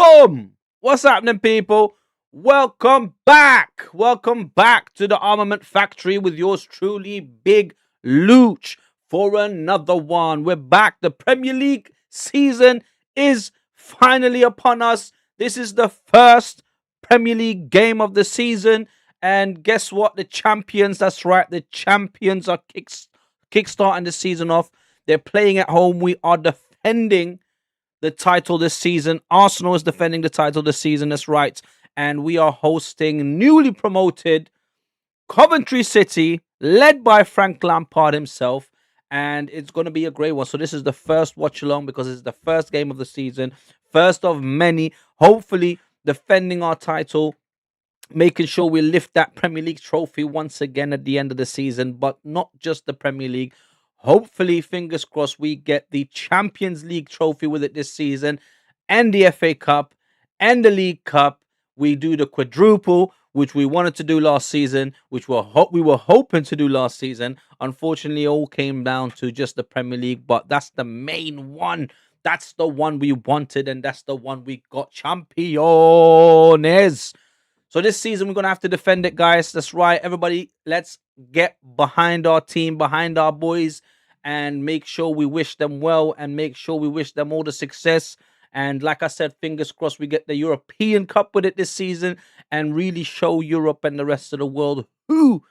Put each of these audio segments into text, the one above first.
Boom! What's happening, people? Welcome back. Welcome back to the Armament Factory with yours truly, Big Luch, for another one. We're back. The Premier League season is finally upon us. This is the first Premier League game of the season. And guess what? The champions, that's right, the champions are kickstarting the season off. They're playing at home. We are defending the title this season. Arsenal is defending the title this season. That's right. And we are hosting newly promoted Coventry City, led by Frank Lampard himself. And it's going to be a great one. So this is the first watch along because it's the first game of the season. First of many. Hopefully defending our title, making sure we lift that Premier League trophy once again at the end of the season. But not just the Premier League. Hopefully, fingers crossed, we get the Champions League trophy with it this season, and the FA Cup, and the League Cup. We do the quadruple, which we wanted to do last season, which we were hoping to do last season. Unfortunately, it all came down to just the Premier League, but that's the main one. That's the one we wanted, and that's the one we got. Champions. So this season, we're going to have to defend it, guys. That's right. Everybody, let's get behind our team, behind our boys, and make sure we wish them well and make sure we wish them all the success. And like I said, fingers crossed we get the European Cup with it this season and really show Europe and the rest of the world who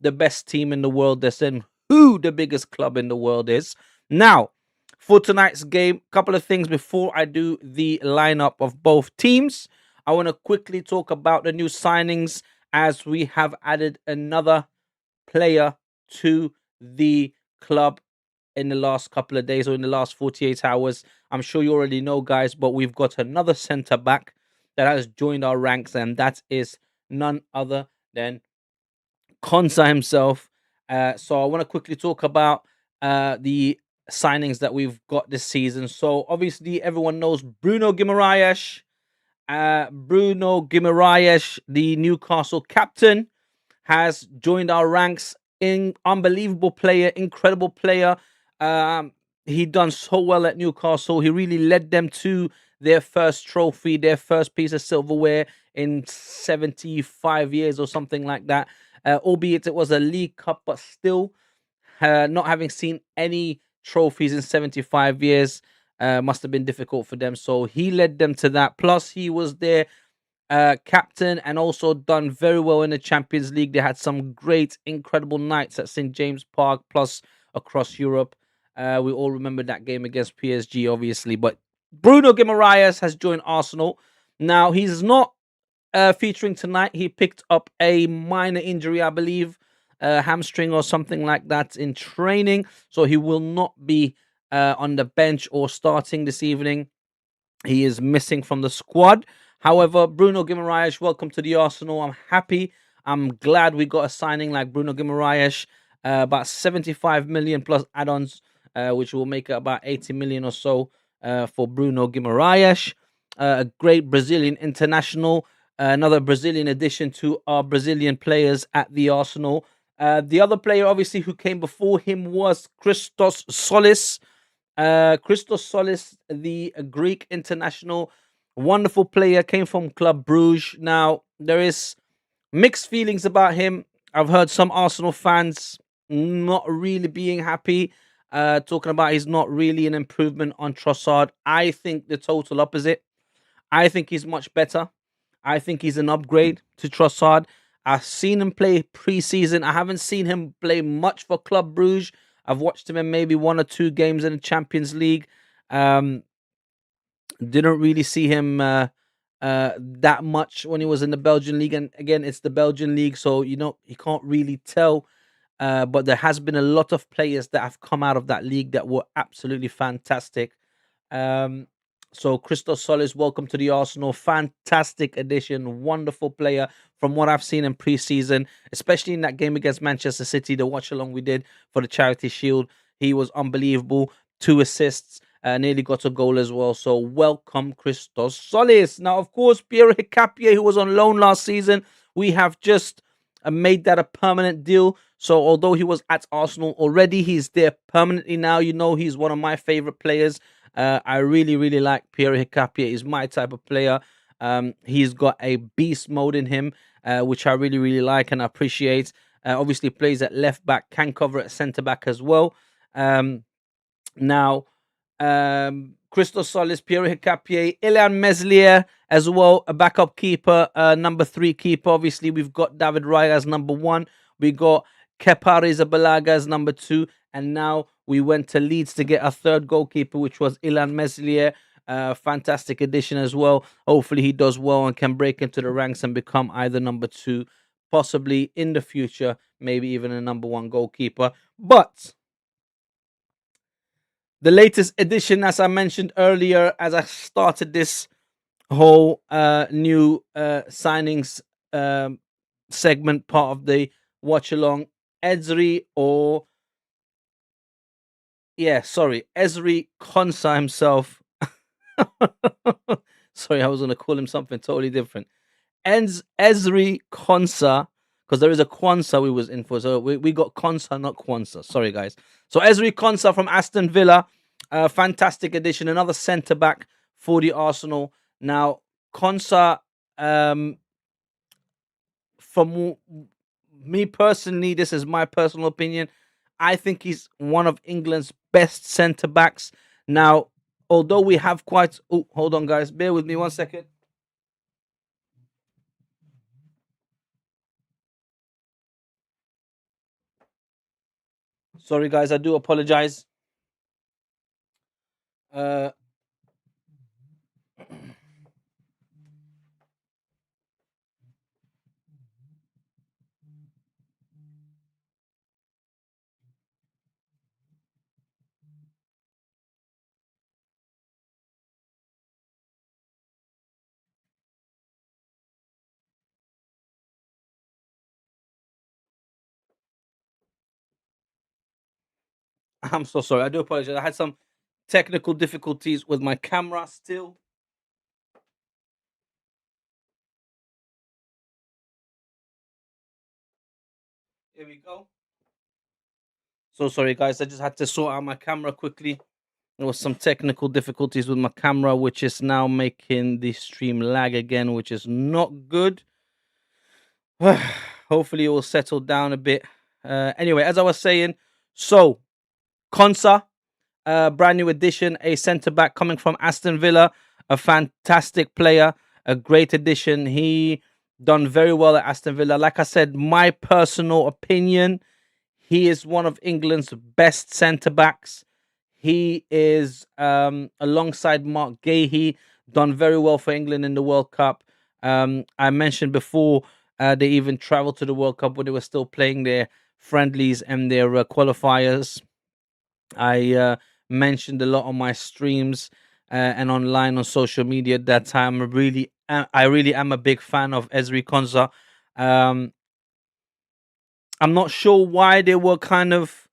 the best team in the world is and who the biggest club in the world is. Now, for tonight's game, a couple of things before I do the lineup of both teams. I want to quickly talk about the new signings as we have added another player to the club in the last couple of days or in the last 48 hours. I'm sure you already know, guys, but we've got another centre back that has joined our ranks, and that is none other than Konsa himself. So I want to quickly talk about the signings that we've got this season. So obviously everyone knows Bruno Guimaraes. Bruno Guimaraes, the Newcastle captain, has joined our ranks. Unbelievable player, incredible player. He done so well at Newcastle. He really led them to their first trophy, their first piece of silverware in 75 years or something like that. Albeit it was a League Cup, but still, not having seen any trophies in 75 years. Must have been difficult for them. So he led them to that. Plus, he was their captain and also done very well in the Champions League. They had some great, incredible nights at St. James Park, plus across Europe. We all remember that game against PSG, obviously. But Bruno Guimaraes has joined Arsenal. Now, he's not featuring tonight. He picked up a minor injury, I believe, hamstring or something like that in training. So he will not be on the bench or starting this evening. He is missing from the squad. However, Bruno Guimaraes, welcome to the Arsenal. I'm happy. I'm glad we got a signing like Bruno Guimaraes. About 75 million plus add-ons, which will make it about 80 million or so for Bruno Guimaraes. A great Brazilian international. Another Brazilian addition to our Brazilian players at the Arsenal. The other player, obviously, who came before him was Christos Solis. Christos Solis, the Greek international, wonderful player, came from Club Bruges. Now, there is mixed feelings about him. I've heard some Arsenal fans not really being happy, talking about he's not really an improvement on Trossard. I think the total opposite. I think he's much better. I think he's an upgrade to Trossard. I've seen him play pre-season. I haven't seen him play much for Club Bruges. I've watched him in maybe 1 or 2 games in the Champions League. Didn't really see him that much when he was in the Belgian League. And again, it's the Belgian League, so you can't really tell. But there has been a lot of players that have come out of that league that were absolutely fantastic. So Christos Solis, welcome to the Arsenal. Fantastic addition, wonderful player from what I've seen in pre-season, especially in that game against Manchester City, the watch-along we did for the Charity Shield. He was unbelievable. 2 assists, nearly got a goal as well. So welcome, Christos Solis. Now, of course, Pierre Hicapié, who was on loan last season, we have just made that a permanent deal. So although he was at Arsenal already, he's there permanently now. You know, he's one of my favorite players. I really, really like Pierre Hicapia. He's my type of player. He's got a beast mode in him, which I really, really like and appreciate. Obviously, plays at left back, can cover at centre back as well. Um, now, Christos Solis, Pierre Hicapier, Ilan Meslier as well, a backup keeper, number 3 keeper. Obviously, we've got David Raya as number 1. We got Kepa Arrizabalaga as number 2. And now we went to Leeds to get a third goalkeeper, which was Ilan Meslier. Fantastic addition as well. Hopefully, he does well and can break into the ranks and become either number 2, possibly in the future, maybe even a number 1 goalkeeper. But the latest edition, as I mentioned earlier, as I started this whole new signings segment, part of the watch along, Ezri or Ezri Konsa himself. Sorry, I was going to call him something totally different. Ezri Konsa, because there is a Kwanzaa we was in for. So we got Konsa, not Kwanzaa. Sorry, guys. So Ezri Konsa from Aston Villa, fantastic addition. Another centre back for the Arsenal. Now, Konsa, from me personally, this is my personal opinion. I think he's one of England's best centre backs. Now, although we have quite... Oh, hold on, guys. Bear with me 1 second. Sorry, guys. I do apologize. Uh, I'm so sorry. I do apologize. I had some technical difficulties with my camera still. Here we go. So sorry, guys. I just had to sort out my camera quickly. There was some technical difficulties with my camera, which is now making the stream lag again, which is not good. Hopefully, it will settle down a bit. Anyway, as I was saying, so Konsa, brand new addition, a centre back coming from Aston Villa, a fantastic player, a great addition. He done very well at Aston Villa. Like I said, my personal opinion, he is one of England's best centre backs. He is alongside Mark Gahey, done very well for England in the World Cup. I mentioned before they even traveled to the World Cup when they were still playing their friendlies and their qualifiers. I mentioned a lot on my streams and online on social media that I really am a big fan of Ezri Konsa. Um, I'm not sure why they were kind of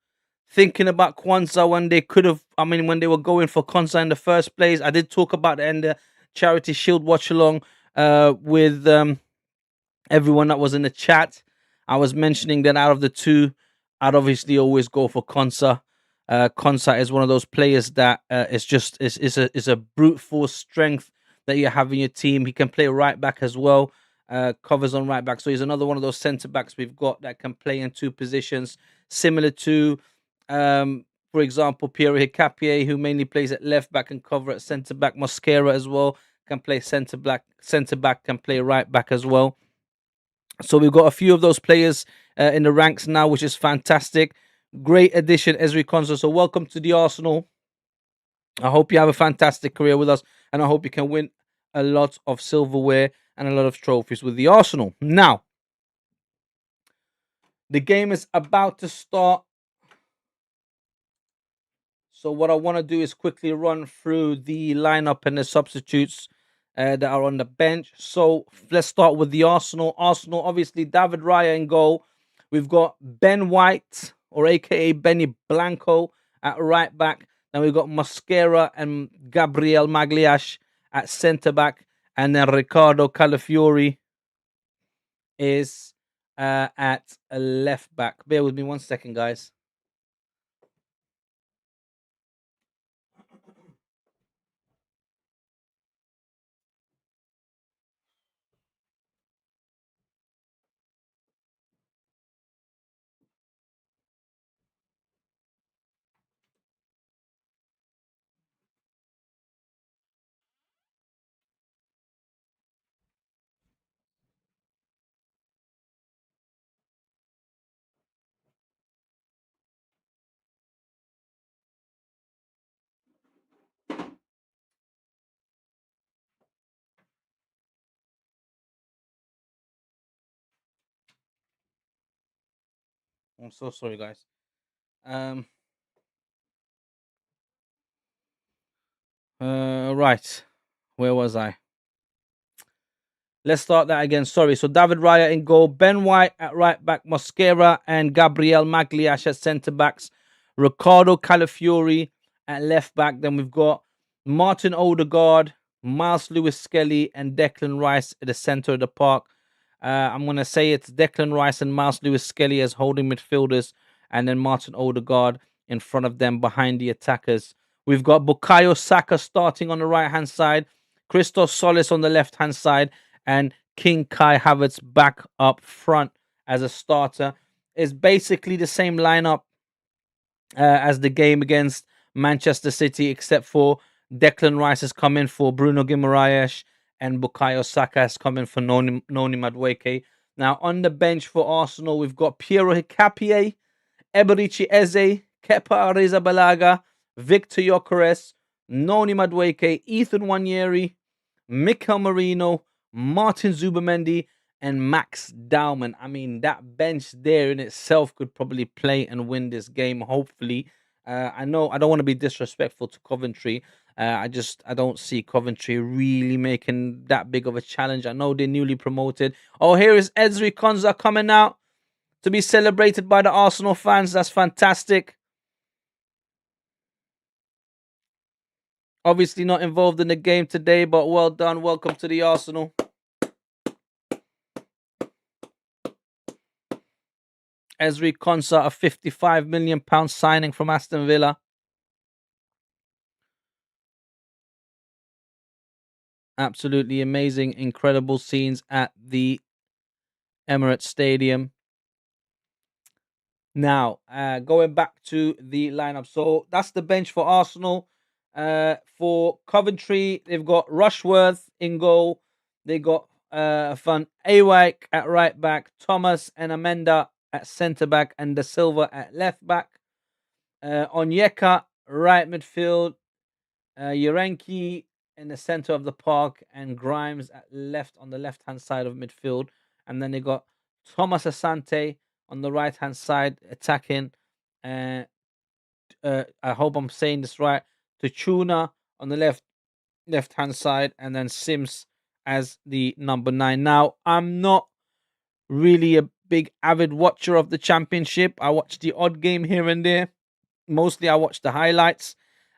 thinking about Kwanzaa when they could have. I mean, when they were going for Kwanzaa in the first place. I did talk about it in the Charity Shield watch along with everyone that was in the chat. I was mentioning that out of the two, I'd obviously always go for Konsa. Konsa is one of those players that is a brute force strength that you have in your team. He can play right back as well. Covers on right back, so he's another one of those centre backs we've got that can play in two positions, similar to, for example, Pierre Hicapier, who mainly plays at left back and cover at centre back. Mosquera as well can play centre back can play right back as well. So we've got a few of those players in the ranks now, which is fantastic. Great addition, Ezri Konsa. So welcome to the Arsenal. I hope you have a fantastic career with us, and I hope you can win a lot of silverware and a lot of trophies with the Arsenal. Now, the game is about to start. So what I want to do is quickly run through the lineup and the substitutes that are on the bench. So let's start with the Arsenal. Arsenal, obviously, David Raya in goal. We've got Ben White, or aka Benny Blanco, at right back. Then we've got Mosquera and Gabriel Magliash at centre back. And then Ricardo Calafiori is at a left back. Bear with me 1 second, guys. I'm so sorry, guys. Um, right. Where was I? Let's start that again. Sorry. So David Raya in goal, Ben White at right back, Mosquera and Gabriel Magliash at centre backs, Ricardo Calafiori at left back. Then we've got Martin Odegaard, Miles Lewis Skelly, and Declan Rice at the centre of the park. I'm going to say it's Declan Rice and Miles Lewis Skelly as holding midfielders, and then Martin Odegaard in front of them behind the attackers. We've got Bukayo Saka starting on the right hand side, Christos Solis on the left hand side, and King Kai Havertz back up front as a starter. It's basically the same lineup as the game against Manchester City, except for Declan Rice has come in for Bruno Guimaraes and Bukayo Saka has come in for Noni Madueke. Now, on the bench for Arsenal, we've got Piero Hincapié, Eberici Eze, Kepa Arrizabalaga, Victor Gyökeres, Noni Madueke, Ethan Nwaneri, Mikel Merino, Martin Zubimendi, and Max Dowman. I mean, that bench there in itself could probably play and win this game, hopefully. I know I don't want to be disrespectful to Coventry. I don't see Coventry really making that big of a challenge. I know they're newly promoted. Oh, here is Ezri Konsa coming out to be celebrated by the Arsenal fans. That's fantastic. Obviously not involved in the game today, but well done. Welcome to the Arsenal. Ezri Konsa, a £55 million signing from Aston Villa. Absolutely amazing, incredible scenes at the Emirates Stadium. Now, going back to the lineup. So that's the bench for Arsenal. For Coventry, they've got Rushworth in goal. They got Van Ewijk at right back, Thomas and Amenda at centre back, and De Silva at left back. Onyeka, right midfield. Yerenki in the center of the park, and Grimes at left on the left hand side of midfield. And then they got Thomas Asante on the right hand side attacking. I hope I'm saying this right. Tachuna on the left hand side, and then Sims as the number 9. Now, I'm not really a big avid watcher of the Championship. I watch the odd game here and there. Mostly I watch the highlights.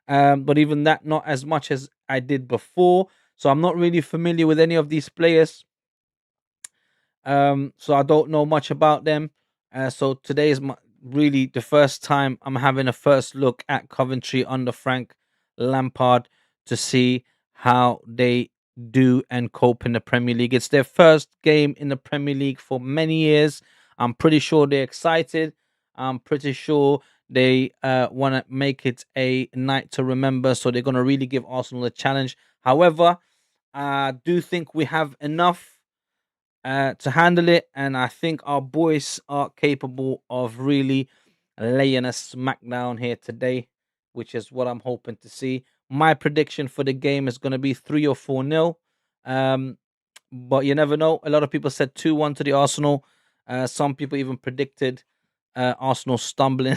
But even that, not as much as I did before. So I'm not really familiar with any of these players. So I don't know much about them. So today is really the first time I'm having a first look at Coventry under Frank Lampard to see how they do and cope in the Premier League. It's their first game in the Premier League for many years. I'm pretty sure they're excited. I'm pretty sure they want to make it a night to remember. So they're going to really give Arsenal a challenge. However, I do think we have enough to handle it, and I think our boys are capable of really laying a smackdown here today, which is what I'm hoping to see. My prediction for the game is going to be 3 or 4-0. But you never know. A lot of people said 2-1 to the Arsenal. Some people even predicted Arsenal stumbling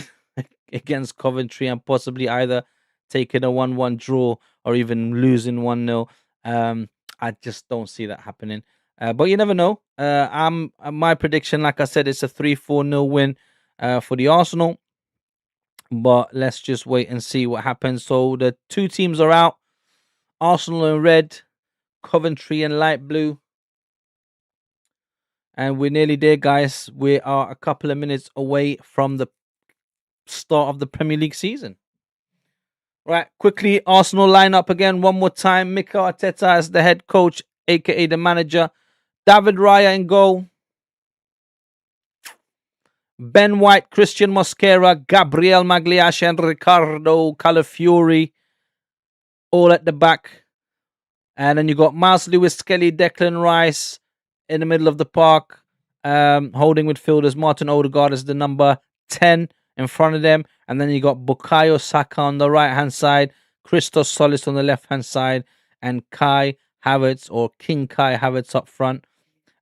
against Coventry and possibly either taking a 1-1 draw or even losing 1-0. I just don't see that happening. But you never know. My prediction, like I said, it's a 3-4-0 win for the Arsenal. But let's just wait and see what happens. So the two teams are out. Arsenal in red, Coventry in light blue. And we're nearly there, guys. We are a couple of minutes away from the start of the Premier League season. Right, quickly, Arsenal lineup again one more time. Mikel Arteta as the head coach, aka the manager. David Raya in goal. Ben White, Christian Mosquera, Gabriel Magliash, and Ricardo Calafiori all at the back. And then you got Miles Lewis Skelly, Declan Rice in the middle of the park. Holding midfielders, Martin Odegaard as the number 10 in front of them. And then you got Bukayo Saka on the right-hand side, Christos Solis on the left-hand side, and Kai Havertz or King Kai Havertz up front.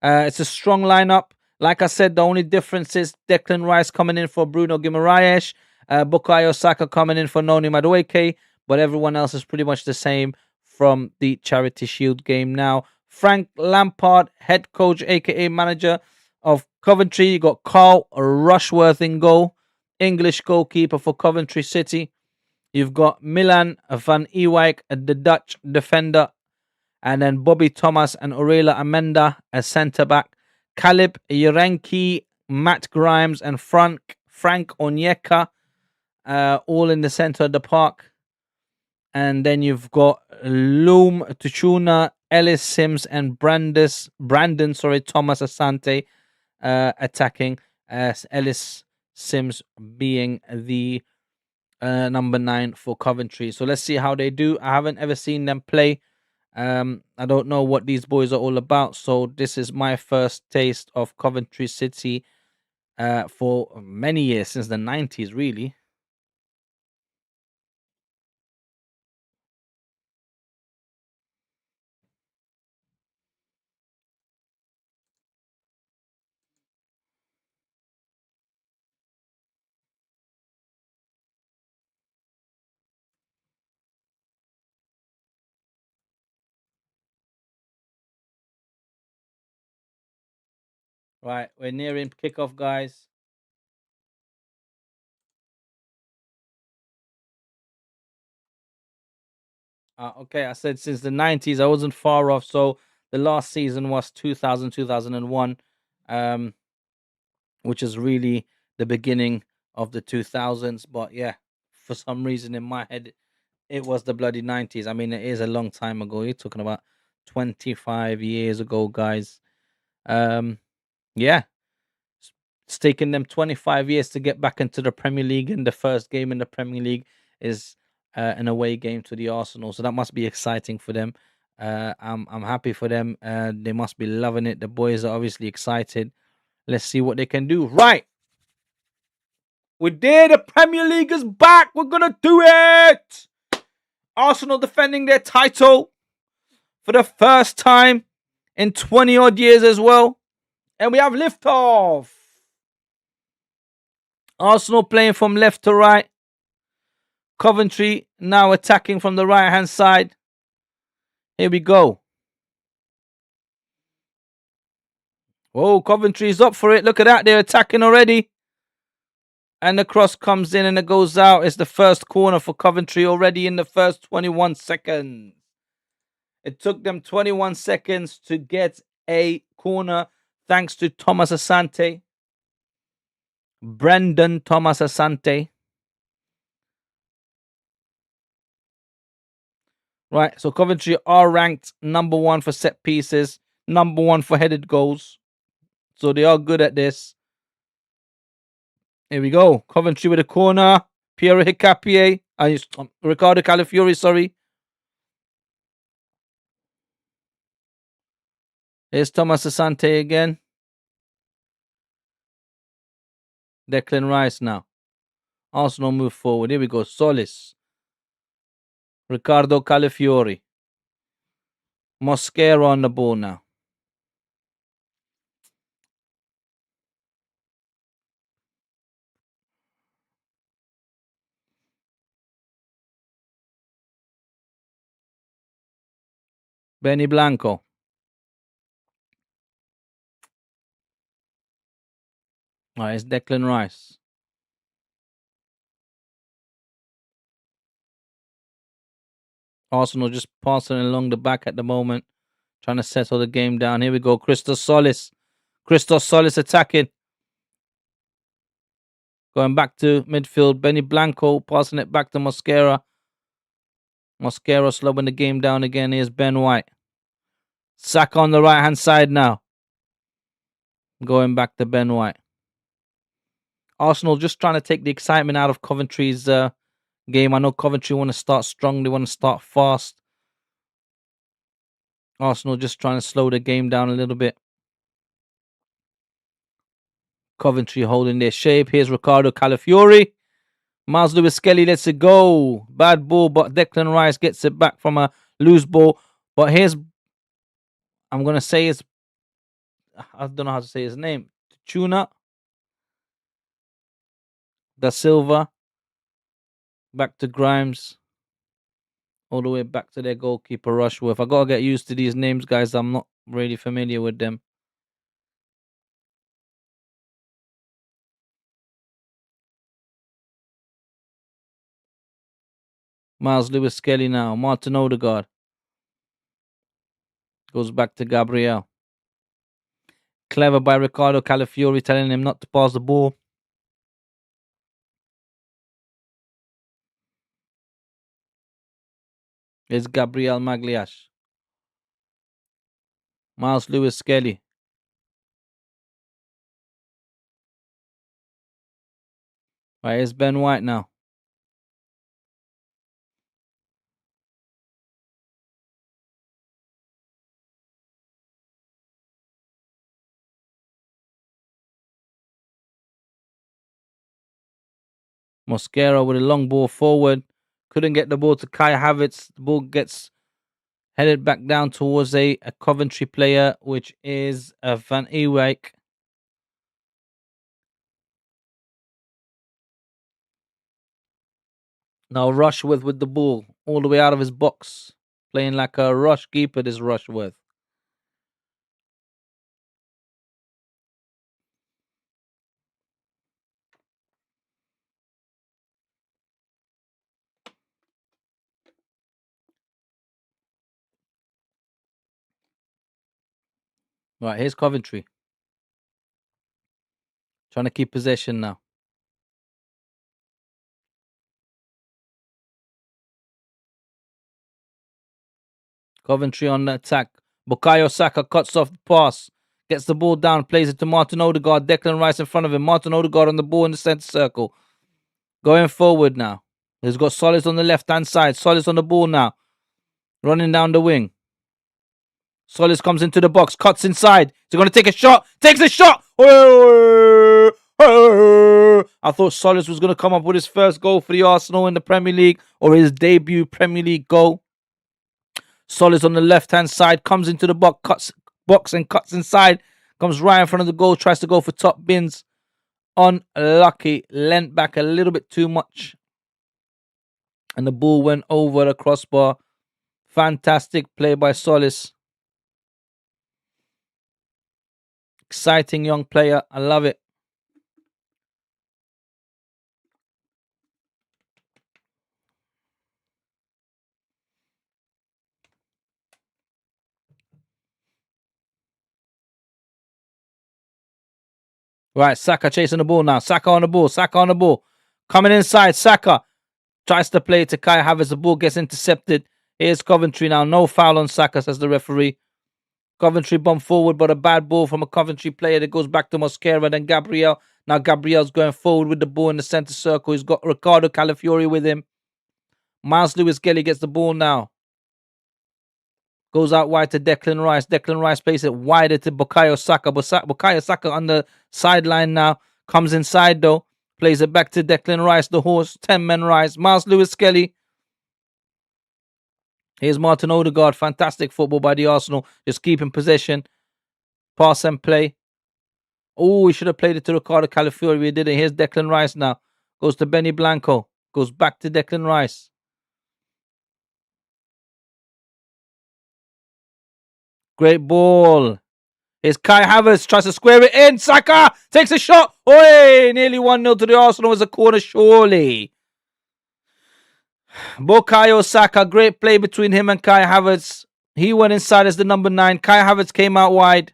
It's a strong lineup. Like I said, the only difference is Declan Rice coming in for Bruno Guimaraes, Bukayo Saka coming in for Noni Madueke, but everyone else is pretty much the same from the Charity Shield game now. Frank Lampard, head coach, aka manager of Coventry. You got Carl Rushworth in goal, English goalkeeper for Coventry City. You've got Milan van Ewijk, the Dutch defender, and then Bobby Thomas and Aurela Amenda as centre back. Caleb Yarenki, Matt Grimes, and Frank Onyeka, all in the centre of the park. And then you've got Loom Tuchuna, Ellis Sims, and Brandon Thomas Asante attacking, as Ellis Sims being the number 9 for Coventry. So let's see how they do. I haven't ever seen them play. I don't know what these boys are all about. So this is my first taste of Coventry City for many years, since the 90s, really. Right, we're nearing kickoff, guys. Okay, I said since the 90s. I wasn't far off. So the last season was 2000, 2001, which is really the beginning of the 2000s. But yeah, for some reason in my head, it was the bloody 90s. I mean, it is a long time ago. You're talking about 25 years ago, guys. Yeah, it's taken them 25 years to get back into the Premier League, and the first game in the Premier League is an away game to the Arsenal. So that must be exciting for them. I'm happy for them. They must be loving it. The boys are obviously excited. Let's see what they can do. Right, we're there. The Premier League is back. We're gonna do it. Arsenal defending their title for the first time in 20 odd years as well. And we have liftoff. Arsenal playing from left to right. Coventry now attacking from the right hand side. Here we go. Whoa, Coventry is up for it. Look at that. They're attacking already. And the cross comes in and it goes out. It's the first corner for Coventry already in the first 21 seconds. It took them 21 seconds to get a corner thanks to Thomas Asante. Brendan Thomas Asante. Right, so Coventry are ranked number 1 for set pieces, number 1 for headed goals. So they are good at this. Here we go. Coventry with a corner. Pierre Hicapié. Ricardo Calafiori, sorry. Here's Thomas Asante again. Declan Rice now. Arsenal move forward. Here we go. Solis. Ricardo Calafiori. Mosquera on the ball now. Benny Blanco. All right, it's Declan Rice. Arsenal just passing along the back at the moment, trying to settle the game down. Here we go. Christos Solis. Christos Solis attacking. Going back to midfield. Benny Blanco passing it back to Mosquera. Mosquera slowing the game down again. Here's Ben White. Saka on the right hand side now. Going back to Ben White. Arsenal just trying to take the excitement out of Coventry's game. I know Coventry want to start strong. They want to start fast. Arsenal just trying to slow the game down a little bit. Coventry holding their shape. Here's Ricardo Calafiori. Miles Lewis Skelly lets it go. Bad ball, but Declan Rice gets it back from a loose ball. But here's, I'm going to say his, I don't know how to say his name. Tuna. Da Silva. Back to Grimes. All the way back to their goalkeeper, Rushworth. I gotta get used to these names, guys. I'm not really familiar with them. Miles Lewis Skelly now. Martin Odegaard. Goes back to Gabriel. Clever by Ricardo Calafiori, telling him not to pass the ball. It's Gabriel Magliash. Miles Lewis Skelly. Right, it's Ben White now. Mosquera with a long ball forward. Couldn't get the ball to Kai Havertz. The ball gets headed back down towards a Coventry player, which is Van Ewijk. Now Rushworth with the ball all the way out of his box. Playing like a rush keeper, this Rushworth. Right, here's Coventry. Trying to keep possession now. Coventry on the attack. Bukayo Saka cuts off the pass. Gets the ball down. Plays it to Martin Odegaard. Declan Rice in front of him. Martin Odegaard on the ball in the centre circle. Going forward now. He's got Solis on the left-hand side. Solis on the ball now. Running down the wing. Solis comes into the box. Cuts inside. Is he going to take a shot? Takes a shot! I thought Solis was going to come up with his first goal for the Arsenal in the Premier League. Or his debut Premier League goal. Solis on the left-hand side. Comes into the box and cuts inside. Comes right in front of the goal. Tries to go for top bins. Unlucky. Leant back a little bit too much. And the ball went over the crossbar. Fantastic play by Solis. Exciting young player. I love it. Right, Saka chasing the ball now. Saka on the ball. Saka on the ball. Coming inside. Saka tries to play to Kai Havertz. The ball gets intercepted. Here's Coventry now. No foul on Saka, says the referee. Coventry bump forward, but a bad ball from a Coventry player that goes back to Mosquera. Then Gabriel. Now Gabriel's going forward with the ball in the centre circle. He's got Ricardo Calafiori with him. Miles Lewis Skelly gets the ball now. Goes out wide to Declan Rice. Declan Rice plays it wider to Bukayo Saka. Bukayo Saka on the sideline now. Comes inside though. Plays it back to Declan Rice, the horse. 10-man Rice. Miles Lewis Skelly. Here's Martin Odegaard. Fantastic football by the Arsenal. Just keeping possession. Pass and play. Oh, we should have played it to Ricardo Calafiori. We didn't. Here's Declan Rice now. Goes to Benny Blanco. Goes back to Declan Rice. Great ball. Here's Kai Havertz. Tries to square it in. Saka takes a shot. Oi! Nearly 1-0 to the Arsenal as a corner, surely. Bukayo Saka. Great play between him and Kai Havertz. He went inside as the number 9. Kai Havertz came out wide.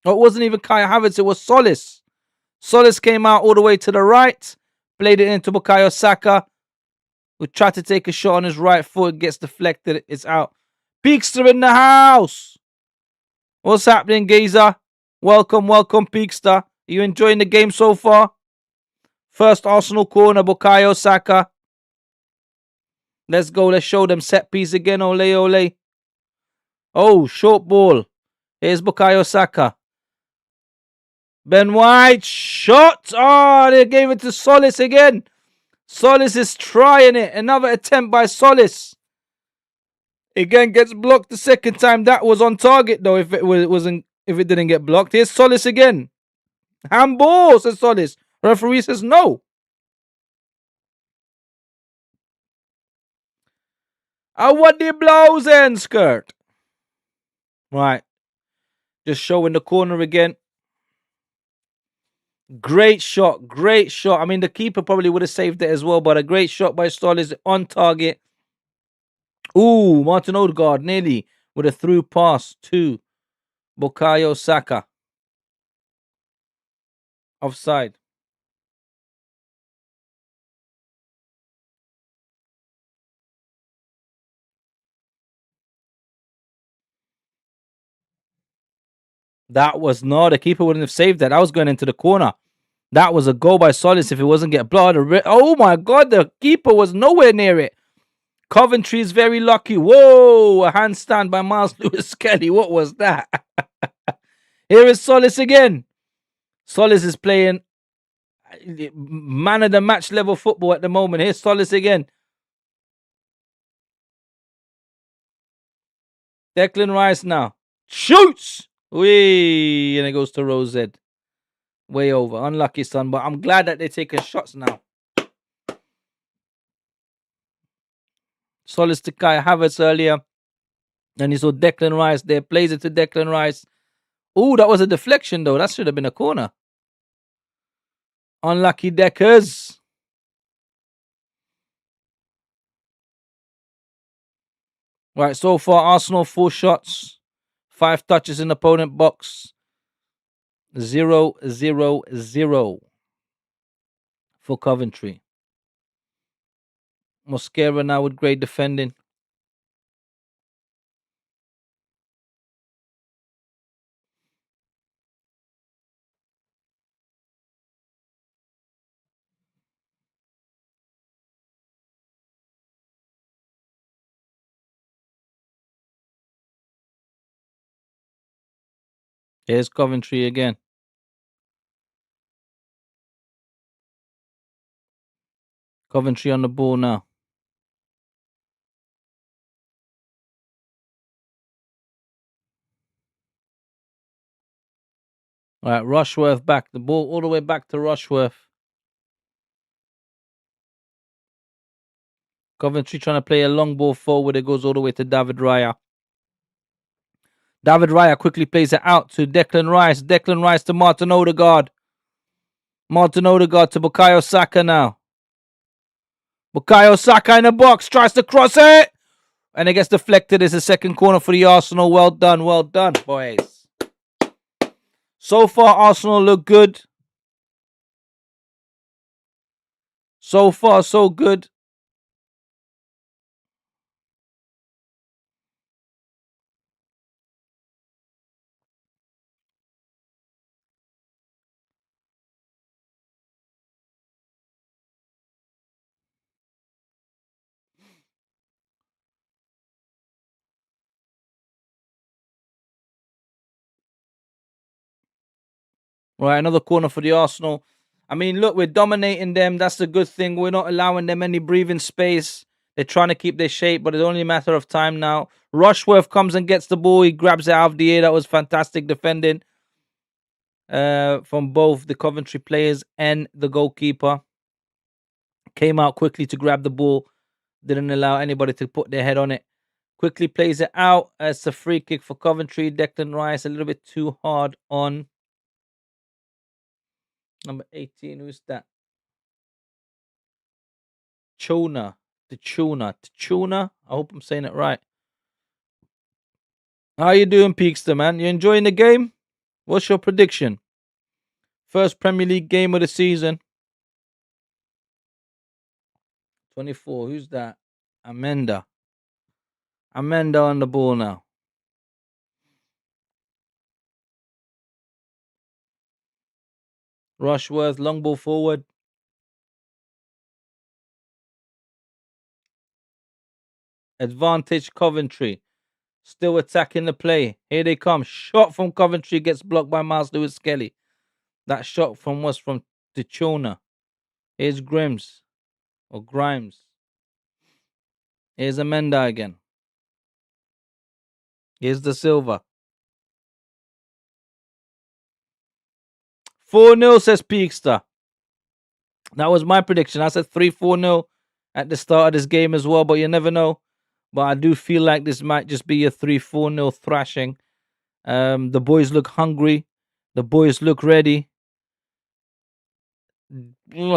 Oh, it wasn't even Kai Havertz. It was Solis. Solis came out all the way to the right. Played it into Bukayo Saka, who tried to take a shot on his right foot. Gets deflected. It's out. Peekster in the house. What's happening, Geezer? Welcome, Peekster. Are you enjoying the game so far? First Arsenal corner, Bukayo Saka. Let's go. Let's show them set piece again. Ole, ole. Oh, short ball. Here's Bukayo Saka. Ben White. Shot. Oh, they gave it to Solis again. Solis is trying it. Another attempt by Solis. Again gets blocked the second time. That was on target though. If it wasn't, if it didn't get blocked, here's Solis again. Handball, says Solis. Referee says no. What the blows and skirt. Right. Just showing the corner again. Great shot. Great shot. I mean, the keeper probably would have saved it as well, but a great shot by Solis on target. Ooh, Martin Odegaard nearly with a through pass to Bukayo Saka. Offside. That was no, the keeper wouldn't have saved that. That was going into the corner. That was a goal by Solis if it wasn't get blocked. Oh my god, the keeper was nowhere near it. Coventry is very lucky. Whoa, a handstand by Miles Lewis Kelly. What was that? Here is Solis again. Solis is playing man of the match level football at the moment. Here's Solis again. Declan Rice now. Shoots! Wee! And it goes to Rosette. Way over. Unlucky, son. But I'm glad that they're taking shots now. Solis to Kai Havertz earlier. And you saw Declan Rice there. Plays it to Declan Rice. Ooh, that was a deflection, though. That should have been a corner. Unlucky Deckers. Right, so far, Arsenal 4 shots. 5 touches in opponent box. 0-0-0 for Coventry. Mosquera now with great defending. Here's Coventry again. Coventry on the ball now. All right, Rushworth back. The ball all the way back to Rushworth. Coventry trying to play a long ball forward. It goes all the way to David Raya. David Raya quickly plays it out to Declan Rice. Declan Rice to Martin Odegaard. Martin Odegaard to Bukayo Saka now. Bukayo Saka in the box. Tries to cross it. And it gets deflected. It's a second corner for the Arsenal. Well done, boys. So far, Arsenal look good. So far, so good. Right, another corner for the Arsenal. I mean, look, we're dominating them. That's the good thing. We're not allowing them any breathing space. They're trying to keep their shape, but it's only a matter of time now. Rushworth comes and gets the ball. He grabs it out of the air. That was fantastic defending from both the Coventry players and the goalkeeper. Came out quickly to grab the ball. Didn't allow anybody to put their head on it. Quickly plays it out. It's a free kick for Coventry. Declan Rice a little bit too hard on number 18. Who's that? Chona. Tchuna. I hope I'm saying it right. How you doing, Peakster, man? You enjoying the game? What's your prediction? First Premier League game of the season. 24. Who's that? Amanda on the ball now. Rushworth, long ball forward. Advantage Coventry. Still attacking the play. Here they come. Shot from Coventry gets blocked by Miles Lewis Kelly. That shot was from Tichona. Here's Grimes. Here's Amanda again. Here's the silver. 4-0, says Peakster. That was my prediction. I said 3-4-0 at the start of this game as well, but you never know. But I do feel like this might just be a 3-4-0 thrashing. The boys look hungry. The boys look ready.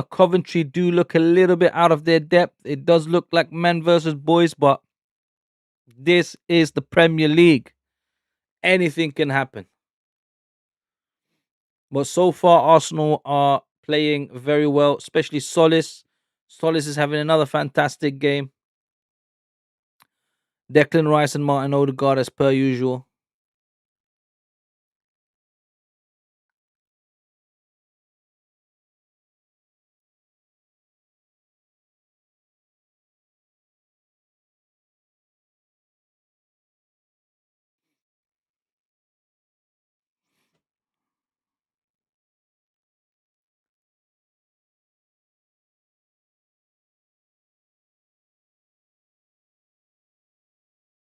Coventry do look a little bit out of their depth. It does look like men versus boys, but this is the Premier League. Anything can happen. But so far, Arsenal are playing very well, especially Solis. Solis is having another fantastic game. Declan Rice and Martin Odegaard as per usual.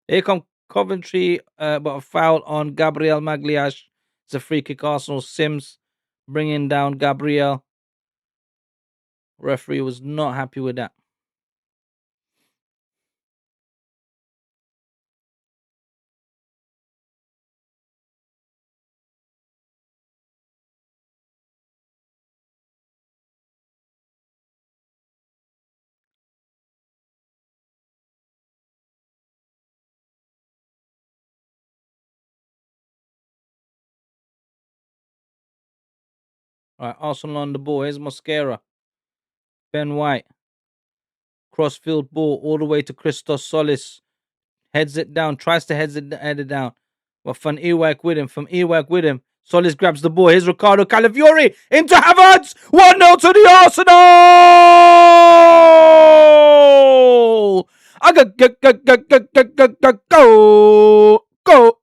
Here come Coventry, but a foul on Gabriel Magliash. It's a free kick. Arsenal. Sims bringing down Gabriel. Referee was not happy with that. All right, Arsenal on the ball. Here's Mosquera. Ben White. Crossfield ball all the way to Christos Solis. Heads it down. Tries to head it down. But Van Ewijk with him. From Ewijk with him. Solis grabs the ball. Here's Ricardo Calafiori into Havertz. 1-0 to the Arsenal. Go.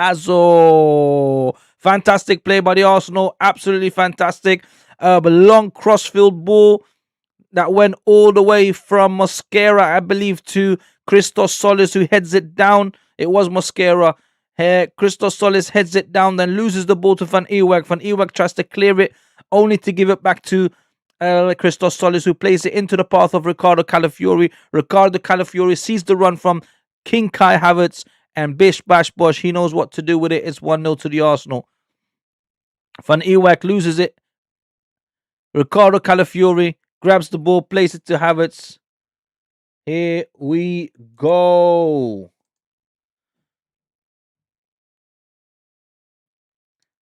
Azo. Fantastic play by the Arsenal. Absolutely fantastic. A long crossfield ball that went all the way from Mosquera, I believe, to Christos Solis, who heads it down. It was Mosquera. Christos Solis heads it down, then loses the ball to Van Ewijk. Van Ewijk tries to clear it, only to give it back to Christos Solis, who plays it into the path of Ricardo Calafiori. Ricardo Calafiori sees the run from King Kai Havertz, and bish, bash, bosh, he knows what to do with it. It's 1-0 to the Arsenal. Van Ewijk loses it. Ricardo Calafiori grabs the ball, plays it to Havertz. Here we go.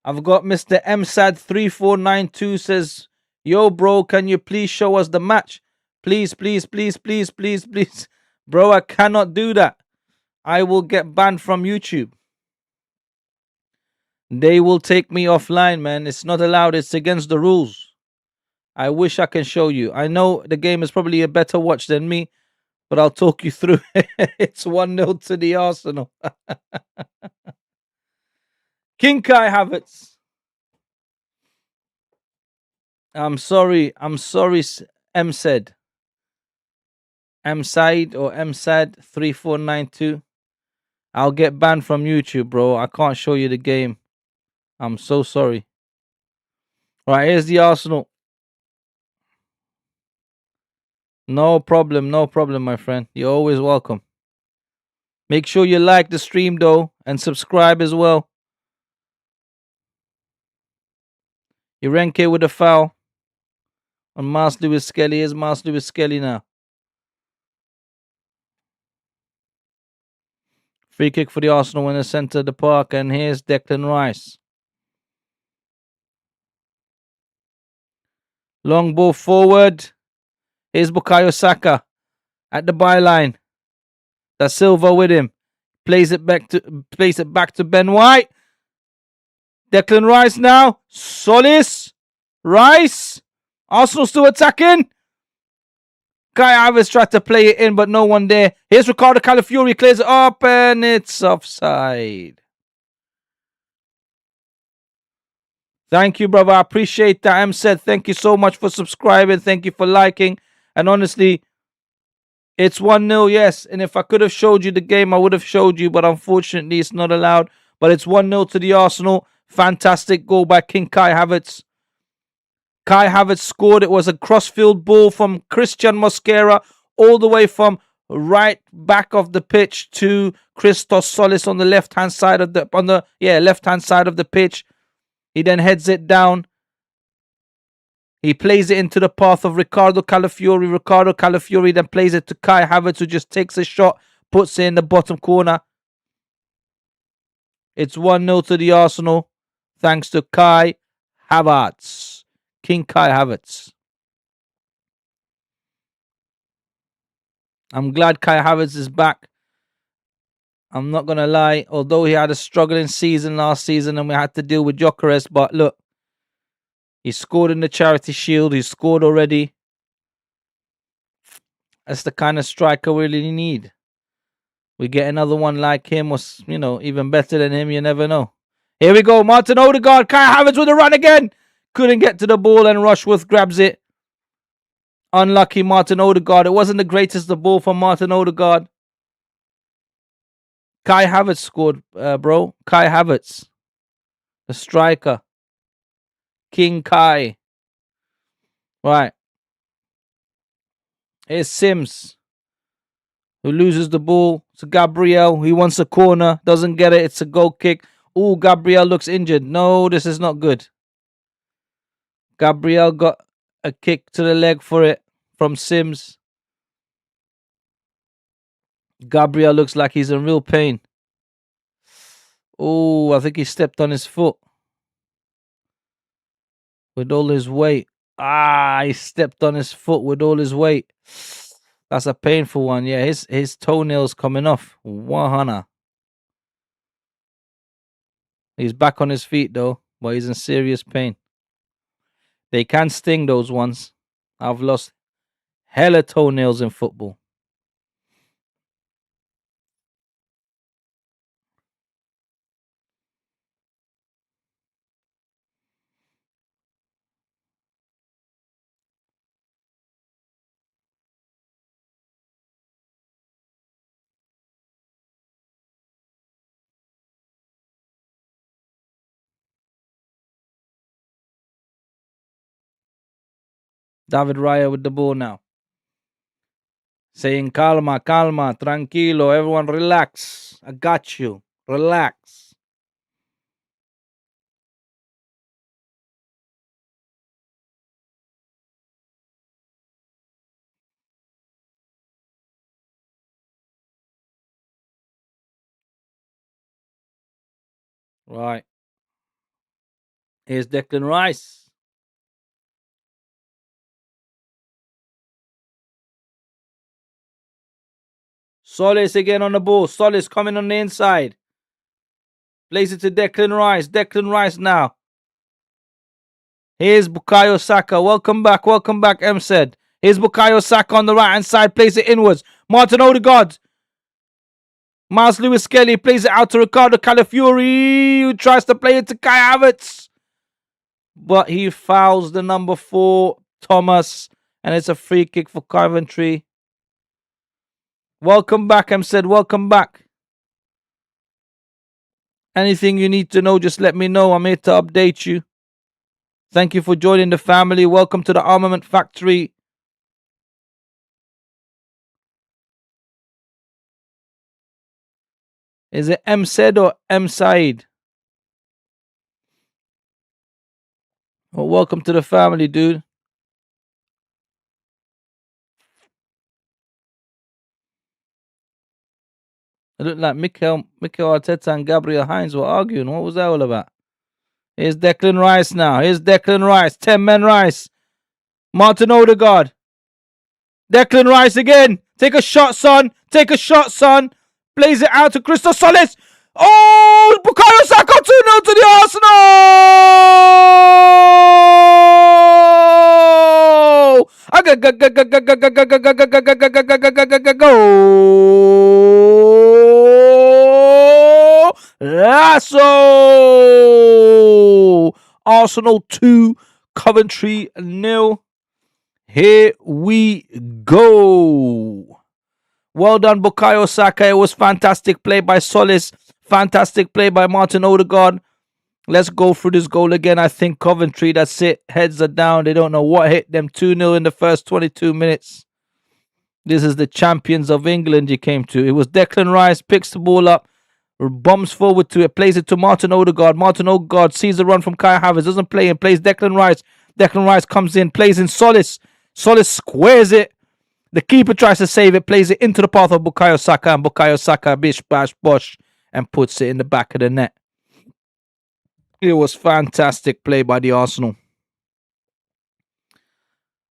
I've got Mr. MSAD3492 says, yo, bro, can you please show us the match? Please, please, please, please, please, please. Bro, I cannot do that. I will get banned from YouTube. They will take me offline, man. It's not allowed. It's against the rules. I wish I can show you. I know the game is probably a better watch than me, but I'll talk you through it. It's 1-0 to the Arsenal. King Kai Havertz. I'm sorry, MSAD. MSAD or MSAD3492. I'll get banned from YouTube, bro. I can't show you the game. I'm so sorry. Right, here's the Arsenal. No problem, my friend. You're always welcome. Make sure you like the stream, though, and subscribe as well. Urenke with a foul on Mars Lewis Skelly. Here's Mars Lewis Skelly now. Free kick for the Arsenal in the center of the park, and here's Declan Rice. Long ball forward. Here's Bukayo Saka at the byline. Da Silva with him. Plays it back to Ben White. Declan Rice now. Solis. Rice. Arsenal still attacking. Kai Havertz tried to play it in, but no one there. Here's Ricardo Calafiori. Clears it up, and it's offside. Thank you, brother. I appreciate that. M said, thank you so much for subscribing. Thank you for liking. And honestly, It's 1-0, yes. And if I could have showed you the game, I would have showed you, but unfortunately it's not allowed. But it's 1-0 to the Arsenal. Fantastic goal by King Kai Havertz. Kai Havertz scored. It was a crossfield ball from Christian Mosquera all the way from right back of the pitch to Christos Solis on the left-hand side of the left-hand side of the pitch. He then heads it down. He plays it into the path of Ricardo Calafiori. Ricardo Calafiori then plays it to Kai Havertz, who just takes a shot, puts it in the bottom corner. It's 1-0 to the Arsenal, thanks to Kai Havertz. King Kai Havertz. I'm glad Kai Havertz is back. I'm not going to lie, although he had a struggling season last season and we had to deal with Gyökeres, but look, he scored in the Charity Shield. He scored already. That's the kind of striker we really need. We get another one like him or, even better than him. You never know. Here we go. Martin Odegaard. Kai Havertz with a run again. Couldn't get to the ball and Rushworth grabs it. Unlucky Martin Odegaard. It wasn't the greatest of ball from Martin Odegaard. Kai Havertz scored, bro. Kai Havertz. The striker. King Kai. Right. Here's Sims, who loses the ball to Gabriel. He wants a corner. Doesn't get it. It's a goal kick. Oh, Gabriel looks injured. No, this is not good. Gabriel got a kick to the leg for it from Sims. Gabriel looks like he's in real pain. Oh, I think he stepped on his foot with all his weight. He stepped on his foot with all his weight. That's a painful one. Yeah, his toenail's coming off. Wahana. He's back on his feet though, but he's in serious pain. They can sting, those ones. I've lost hella toenails in football. David Raya with the ball now. Saying, calma, calma, tranquilo, everyone relax. I got you. Relax. Right. Here's Declan Rice. Solis again on the ball. Solis coming on the inside. Plays it to Declan Rice. Declan Rice now. Here's Bukayo Saka. Welcome back. Welcome back, M said. Here's Bukayo Saka on the right-hand side. Plays it inwards. Martin Odegaard. Miles Lewis-Skelly plays it out to Ricardo Calafiori, who tries to play it to Kai Havertz. But he fouls the number 4, Thomas. And it's a free kick for Coventry. Welcome back, M said. Welcome back. Anything you need to know, just let me know. I'm here to update you. Thank you for joining the family. Welcome to the Armament Factory. Is it M said or M Said? Well, welcome to the family, dude. It looked like Mikel Arteta and Gabriel Hines were arguing. What was that all about? Here's Declan Rice now. Here's Declan Rice. 10-man Rice. Martin Odegaard. Declan Rice again. Take a shot, son. Take a shot, son. Plays it out to Christos Solis. Oh, Bukayo Saka 2-0 to the Arsenal. Lasso. Arsenal 2, Coventry 0. Here we go. Well done, Bukayo Saka. It was fantastic play by Solis. Fantastic play by Martin Odegaard. Let's go through this goal again. I think Coventry, that's it. Heads are down. They don't know what hit them. 2-0 in the first 22 minutes. This is the champions of England you came to. It was Declan Rice, picks the ball up, bombs forward to it, plays it to Martin Odegaard. Martin Odegaard sees the run from Kai Havertz, doesn't play and plays Declan Rice. Declan Rice comes in, plays in Solis. Solis squares it. The keeper tries to save it, plays it into the path of Bukayo Saka, and Bukayo Saka, bish, bash, bosh, and puts it in the back of the net. It was fantastic play by the Arsenal.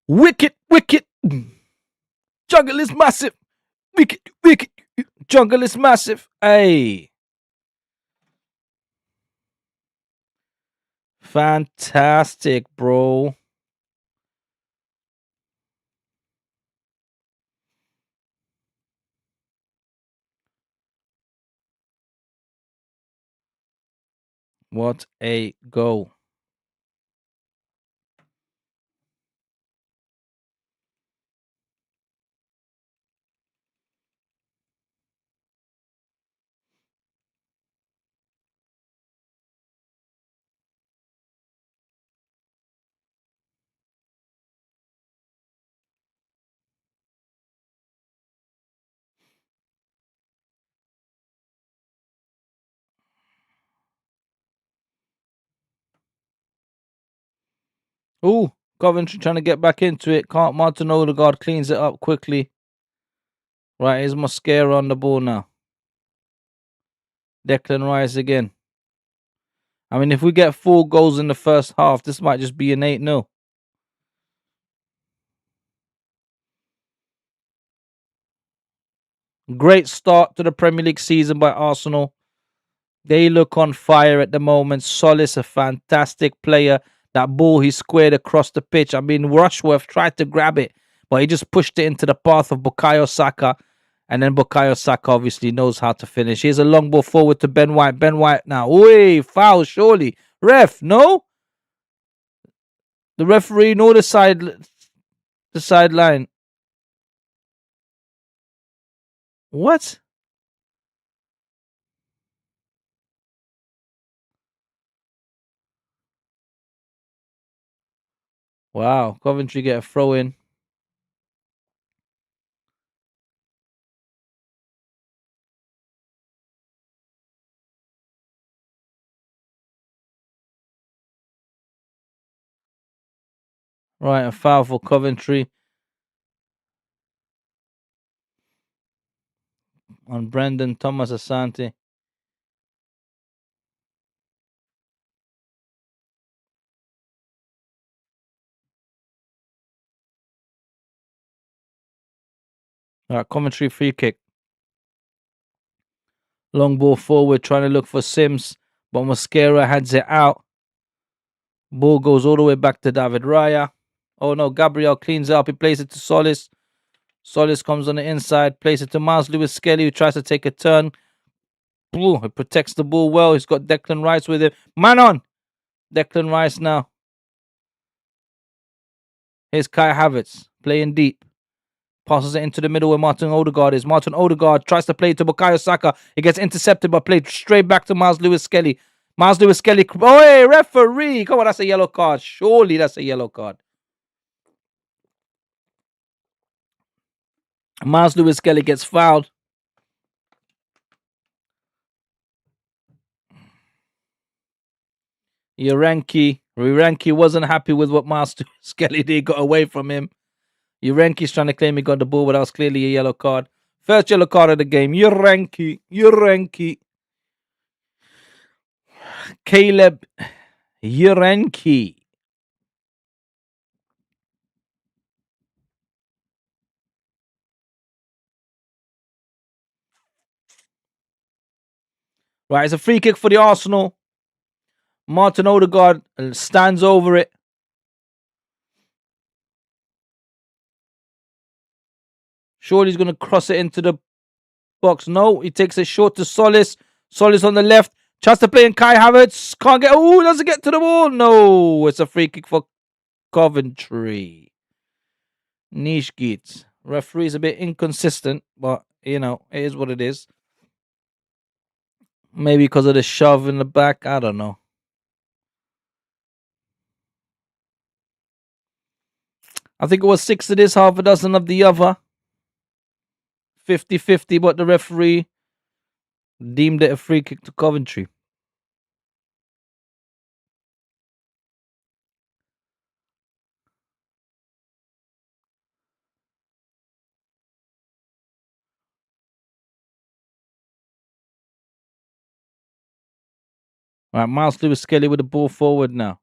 Wicked. Jungle is massive. Wicked. Jungle is massive. Hey. Fantastic, bro. What a goal. Ooh, Coventry trying to get back into it. Can't. Martin Odegaard cleans it up quickly. Right, here's Mosquera on the ball now. Declan Rice again. I mean, if we get 4 goals in the first half, this might just be an 8-0. Great start to the Premier League season by Arsenal. They look on fire at the moment. Solis, a fantastic player. That ball he squared across the pitch. I mean, Rushworth tried to grab it, but he just pushed it into the path of Bukayo Saka. And then Bukayo Saka obviously knows how to finish. Here's a long ball forward to Ben White. Ben White now. Oi, foul, surely. Ref, no? The referee, no, the sideline. What? Wow, Coventry get a throw in. Right, a foul for Coventry on Brendan Thomas Asante. All right, Coventry free kick. Long ball forward, trying to look for Sims, but Mosquera heads it out. Ball goes all the way back to David Raya. Oh no, Gabriel cleans it up. He plays it to Solis. Solis comes on the inside, plays it to Miles Lewis Skelly, who tries to take a turn. He protects the ball well. He's got Declan Rice with him. Man on! Declan Rice now. Here's Kai Havertz playing deep. Passes it into the middle where Martin Odegaard is. Martin Odegaard tries to play to Bukayo Saka. It gets intercepted but played straight back to Miles Lewis Skelly. Miles Lewis Skelly. Oh, hey, referee. Come on, that's a yellow card. Surely that's a yellow card. Miles Lewis Skelly gets fouled. Urenki wasn't happy with what Miles Skelly did, got away from him. Urenki's trying to claim he got the ball, but that was clearly a yellow card. First yellow card of the game. Urenki. Caleb Urenki. Right, it's a free kick for the Arsenal. Martin Odegaard stands over it. Surely he's going to cross it into the box. No, he takes it short to Solis. Solis on the left. Tries to play in Kai Havertz. Can't get. Oh, doesn't get to the ball. No, it's a free kick for Coventry. Nish Git. Referee's a bit inconsistent, but you know, it is what it is. Maybe because of the shove in the back. I don't know. I think it was 6 of this, half a dozen of the other. 50-50, but the referee deemed it a free kick to Coventry. All right, Miles Lewis Skelly with the ball forward now.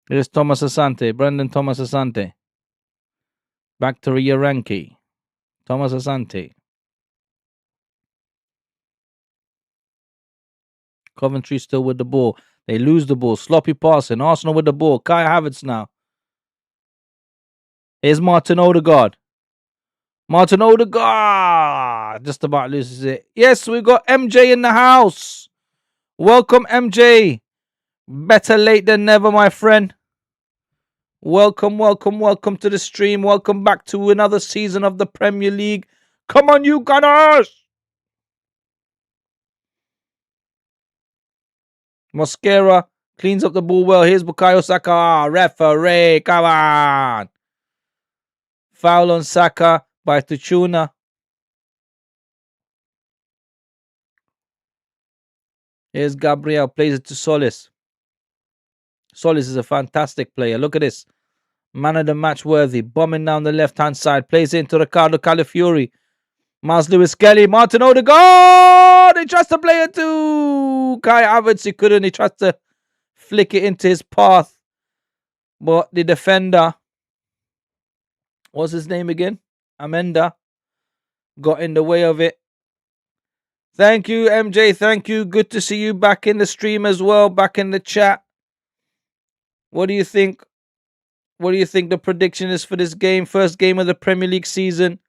Here's Thomas Asante, Brendan Thomas Asante. Back to Yaranki. Thomas Asante. Coventry still with the ball. They lose the ball. Sloppy passing. Arsenal with the ball. Kai Havertz now. Here's Martin Odegaard. Martin Odegaard just about loses it. Yes, we got MJ in the house. Welcome, MJ. Better late than never, my friend. Welcome, welcome, welcome to the stream. Welcome back to another season of the Premier League. Come on, you Gunners! Mosquera cleans up the ball well. Here's Bukayo Saka. Referee, come on. Foul on Saka by Tuchuna. Here's Gabriel. Plays it to Solis. Solis is a fantastic player. Look at this. Man of the match worthy. Bombing down the left-hand side. Plays it into Ricardo Calafiori. Miles Lewis Skelly. Martin Odegaard! He tries to play it to Kai Havertz. He couldn't. He tried to flick it into his path. But the defender, what's his name again? Amenda. Got in the way of it. Thank you, MJ. Thank you. Good to see you back in the stream as well. Back in the chat. What do you think? What do you think the prediction is for this game? First game of the Premier League season.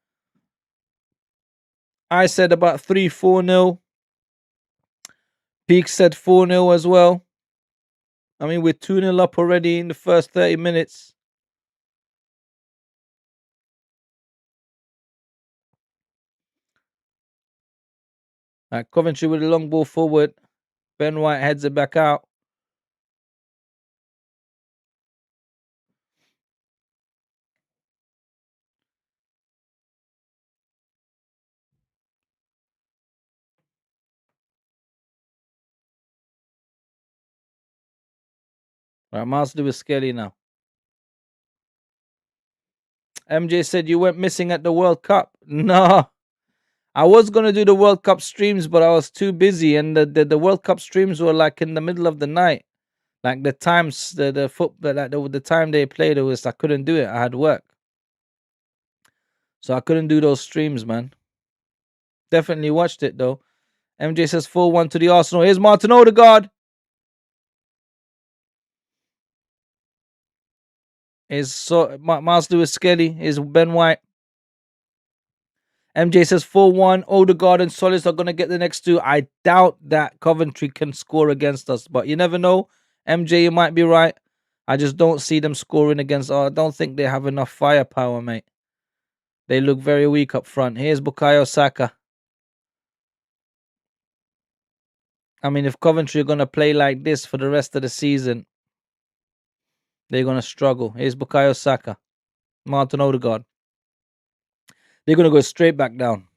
I said about 3-4-0. Peak said 4-0 as well. I mean, we're 2-0 up already in the first 30 minutes. Coventry with a long ball forward. Ben White heads it back out. Right, Miles Lewis Skelly now. MJ said you went missing at the World Cup. No. I was going to do the World Cup streams, but I was too busy. And the World Cup streams were like in the middle of the night. Like the times, the football, like the time they played, I couldn't do it. I had work. So I couldn't do those streams, man. Definitely watched it, though. MJ says 4-1 to the Arsenal. Here's Martin Odegaard. Here's Miles Lewis Skelly. Here's Ben White. MJ says 4-1. Odegaard and Solis are going to get the next two. I doubt that Coventry can score against us, but you never know. MJ, you might be right. I just don't see them scoring against us. I don't think they have enough firepower, mate. They look very weak up front. Here's Bukayo Saka. I mean, if Coventry are going to play like this for the rest of the season, they're going to struggle. Here's Bukayo Saka. Martin Odegaard. They're going to go straight back down.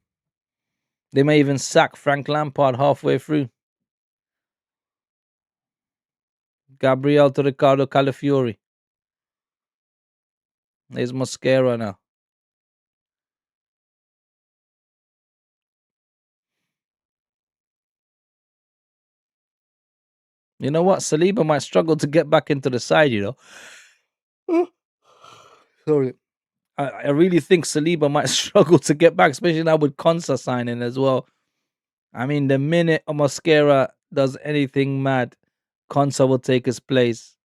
They may even sack Frank Lampard halfway through. Gabriel to Ricardo Calafiori. There's Mosquera now. You know what? Saliba might struggle to get back into the side, you know. Sorry. I really think Saliba might struggle to get back, especially now with Konsa signing as well. I mean, the minute Mosquera does anything mad, Konsa will take his place.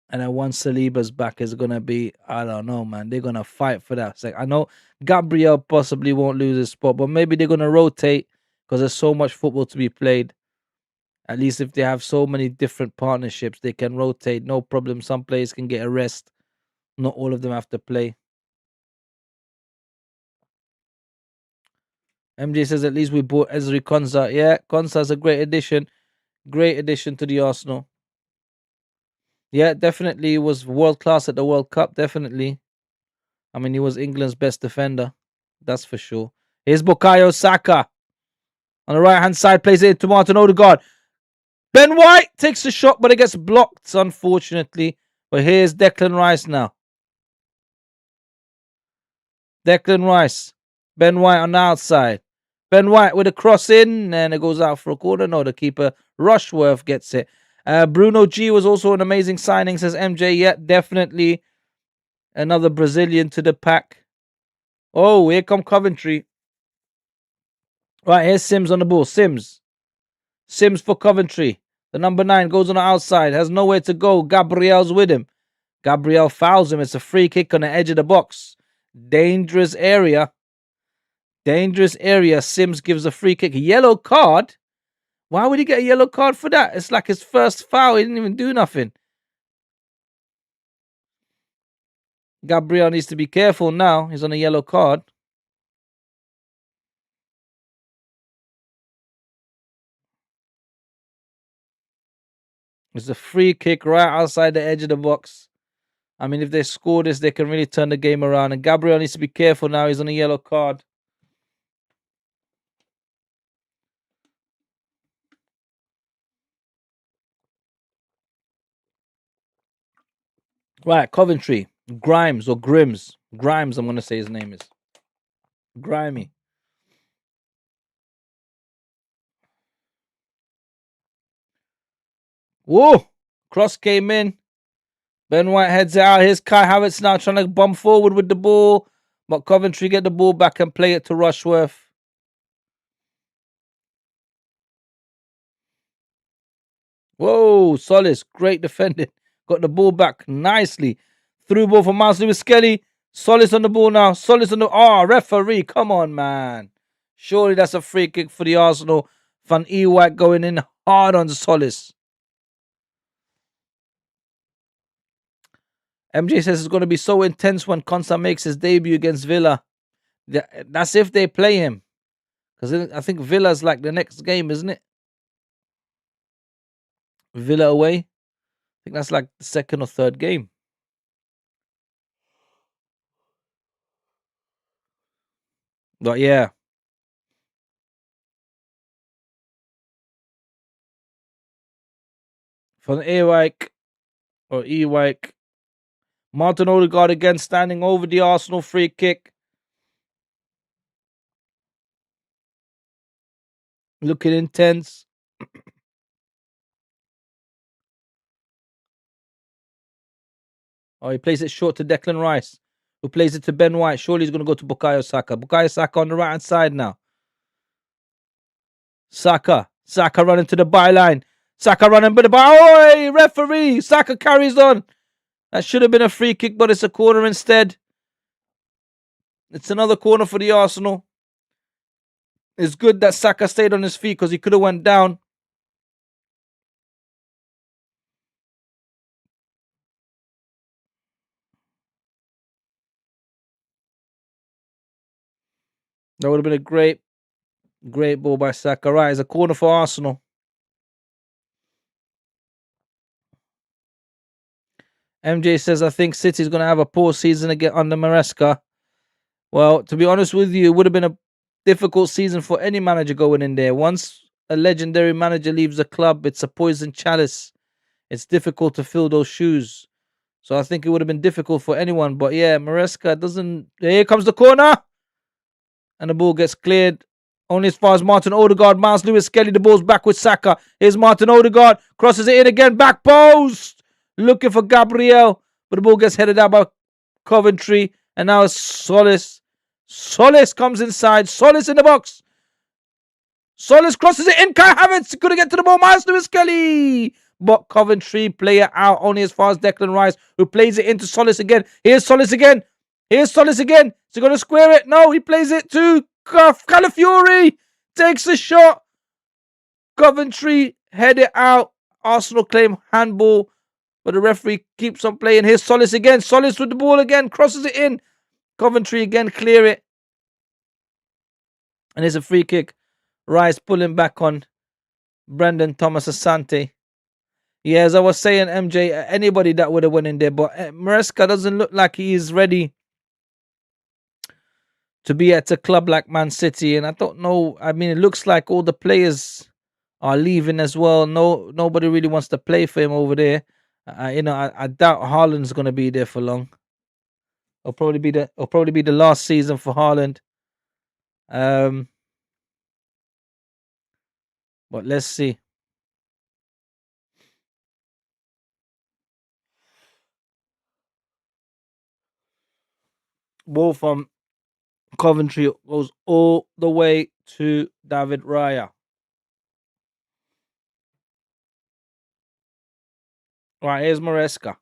And then once Saliba's back, is going to be, I don't know, man. They're going to fight for that. I know Gabriel possibly won't lose his spot, but maybe they're going to rotate because there's so much football to be played. At least if they have so many different partnerships, they can rotate, no problem. Some players can get a rest. Not all of them have to play. MJ says at least we bought Ezri Konsa. Yeah, Konsa's a great addition. Great addition to the Arsenal. Yeah, definitely was world class at the World Cup. Definitely. I mean, he was England's best defender. That's for sure. Here's Bukayo Saka. On the right-hand side, plays it to Martin Odegaard. Ben White takes the shot, but it gets blocked, unfortunately. But here's Declan Rice now. Declan Rice. Ben White on the outside. Ben White with a cross in, and it goes out for a corner. No, the keeper, Rushworth, gets it. Bruno G was also an amazing signing, says MJ. Yeah, definitely another Brazilian to the pack. Oh, here come Coventry. Right, here's Sims on the ball. Sims for Coventry. The number 9 goes on the outside, has nowhere to go. Gabriel's with him. Gabriel fouls him. It's a free kick on the edge of the box. Dangerous area. Sims gives a free kick. Yellow card? Why would he get a yellow card for that? It's like his first foul. He didn't even do nothing. Gabriel needs to be careful now. He's on a yellow card. It's a free kick right outside the edge of the box. I mean, if they score this, they can really turn the game around. And Gabriel needs to be careful now. He's on a yellow card. Right, Coventry. Grimes or Grims. Grimes, I'm going to say his name is. Grimy. Whoa! Cross came in. Ben White heads out. Here's Kai Havertz now trying to bomb forward with the ball. But Coventry get the ball back and play it to Rushworth. Whoa, Solis, great defending. Got the ball back nicely. Through ball for Miles Lewis Skelly. Solis on the ball now. Solis on the... Oh, referee, come on, man. Surely that's a free kick for the Arsenal. Van Ewijk going in hard on Solis. MJ says it's going to be so intense when Konsa makes his debut against Villa. That's if they play him. Because I think Villa's like the next game, isn't it? Villa away. I think that's like the second or third game. But yeah. Van Ewijk or Ewijk. Martin Odegaard again standing over the Arsenal free kick. Looking intense. Oh, he plays it short to Declan Rice, who plays it to Ben White. Surely he's going to go to Bukayo Saka. Bukayo Saka on the right-hand side now. Saka running to the byline. Saka running by the by. Oh, referee! Saka carries on. That should have been a free kick, but it's a corner instead. It's another corner for the Arsenal. It's good that Saka stayed on his feet because he could have went down. That would have been a great ball by Saka. Right, it's a corner for Arsenal. MJ says, I think City's going to have a poor season again under Maresca. Well, to be honest with you, it would have been a difficult season for any manager going in there. Once a legendary manager leaves the club, it's a poison chalice. It's difficult to fill those shoes. So I think it would have been difficult for anyone. But yeah, Maresca doesn't... Here comes the corner. And the ball gets cleared. Only as far as Martin Odegaard. Miles Lewis Skelly, the ball's back with Saka. Here's Martin Odegaard. Crosses it in again. Back post. Looking for Gabriel. But the ball gets headed out by Coventry. And now it's Solis. Solis comes inside. Solis in the box. Solis crosses it in. Kai Havertz couldn't get to the ball. Miles Lewis Skelly. But Coventry play it out only as far as Declan Rice, who plays it into Solis again. Here's Solis again. Here's Solis again. Is he going to square it? No, he plays it to Calafiori. takes a shot. Coventry head it out. Arsenal claim handball, but the referee keeps on playing. Here's Solis again. Solis with the ball again. Crosses it in. Coventry again clear it. And it's a free kick. Rice pulling back on Brendan Thomas Asante. Yeah, as I was saying, MJ, anybody that would have went in there, but Maresca doesn't look like he is ready to be at a club like Man City. And I don't know. I mean, it looks like all the players are leaving as well. Nobody really wants to play for him over there. I doubt Haaland's going to be there for long. It'll probably be the last season for Haaland. Um, but let's see. Ball from Coventry goes all the way to David Raya. Right, here's Maresca.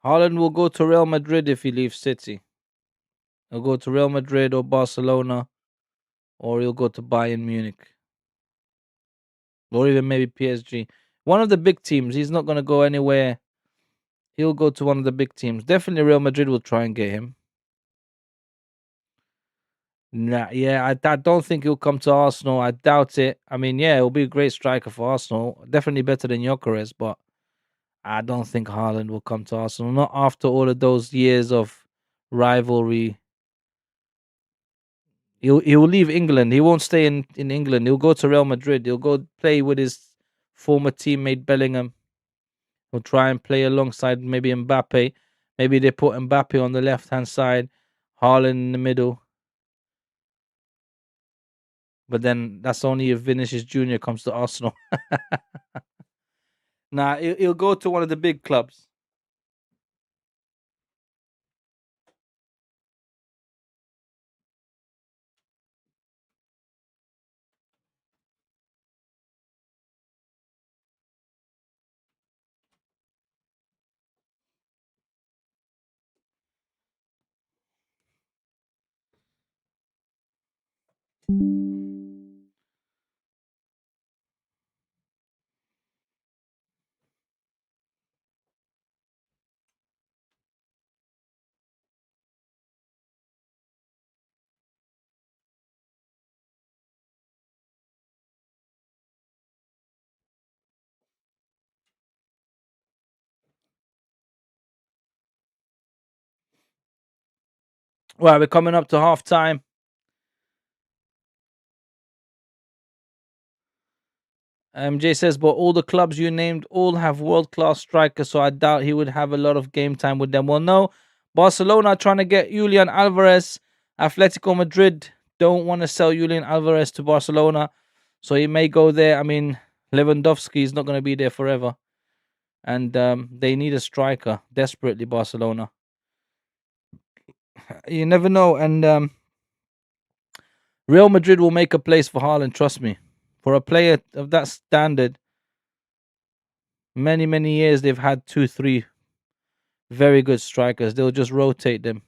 Haaland will go to Real Madrid if he leaves City. He'll go to Real Madrid or Barcelona, or he'll go to Bayern Munich, or even maybe PSG. One of the big teams. He's not going to go anywhere. He'll go to one of the big teams. Definitely Real Madrid will try and get him. Nah, yeah, I don't think he'll come to Arsenal. I doubt it. I mean, yeah, he'll be a great striker for Arsenal. Definitely better than Gyökeres, but I don't think Haaland will come to Arsenal. Not after all of those years of rivalry. He'll leave England. He won't stay in England. He'll go to Real Madrid. He'll go play with his former teammate Bellingham. He'll try and play alongside maybe Mbappe. Maybe they put Mbappe on the left hand side, Haaland in the middle. But then that's only if Vinicius Jr. comes to Arsenal. Nah, he'll go to one of the big clubs. Well, we're coming up to half time. MJ says, but all the clubs you named all have world class strikers, so I doubt he would have a lot of game time with them. Well, no, Barcelona are trying to get Julian Alvarez. Atletico Madrid don't want to sell Julian Alvarez to Barcelona, so he may go there. I mean, Lewandowski is not going to be there forever, and they need a striker desperately. Barcelona, you never know, and Real Madrid will make a place for Haaland. Trust me, for a player of that standard. Many years they've had 2, 3 very good strikers. They'll just rotate them.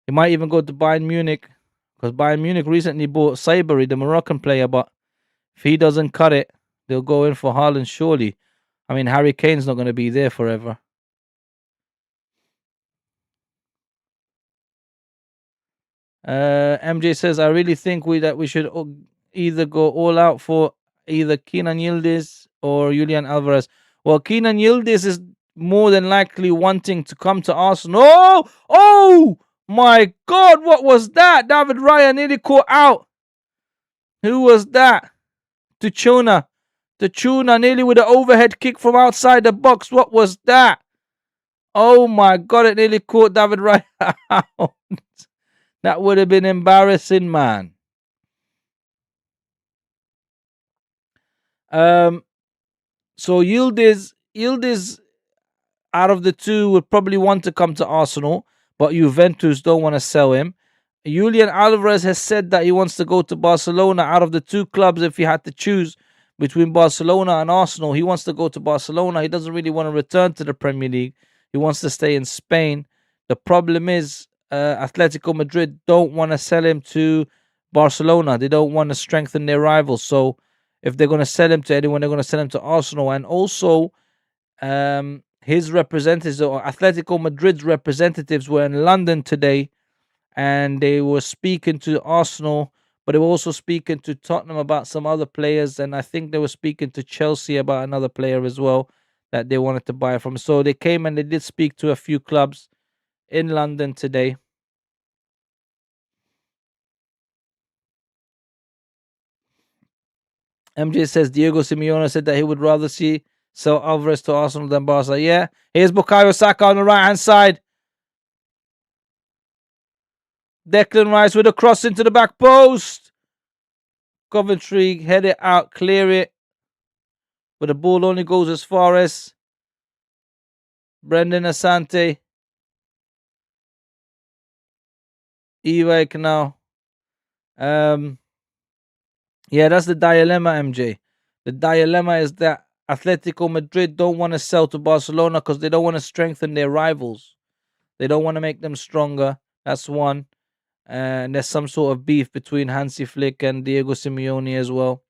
He might even go to Bayern Munich, because Bayern Munich recently bought Sabri, the Moroccan player. But if he doesn't cut it, they'll go in for Haaland surely. I mean, Harry Kane's not going to be there forever. MJ says, I really think we should either go all out for either Kenan Yildiz or Julian Alvarez. Well, Kenan Yildiz is more than likely wanting to come to Arsenal. Oh my God, what was that? David Raya nearly caught out. Who was that? Tuchuna. Tuchuna nearly with an overhead kick from outside the box. What was that? Oh my God, it nearly caught David Raya out. That would have been embarrassing, man. So Yildiz, out of the two would probably want to come to Arsenal, but Juventus don't want to sell him. Julian Alvarez has said that he wants to go to Barcelona. Out of the two clubs, if he had to choose between Barcelona and Arsenal, he wants to go to Barcelona. He doesn't really want to return to the Premier League. He wants to stay in Spain. The problem is Atletico Madrid don't want to sell him to Barcelona. They don't want to strengthen their rivals. So if they're going to sell him to anyone, they're going to sell him to Arsenal. And also, his representatives, or Atletico Madrid's representatives, were in London today, and they were speaking to Arsenal, but they were also speaking to Tottenham about some other players, and I think they were speaking to Chelsea about another player as well that they wanted to buy from. So they came and they did speak to a few clubs in London today. MJ says Diego Simeone said that he would rather see sell Alvarez to Arsenal than Barca. Yeah, here's Bukayo Saka on the right hand side. Declan Rice with a cross into the back post. Coventry head it out, clear it, but the ball only goes as far as Brendan Asante. Ewek now. Yeah, that's the dilemma, MJ. The dilemma is that Atletico Madrid don't want to sell to Barcelona because they don't want to strengthen their rivals. They don't want to make them stronger. That's one. And there's some sort of beef between Hansi Flick and Diego Simeone as well.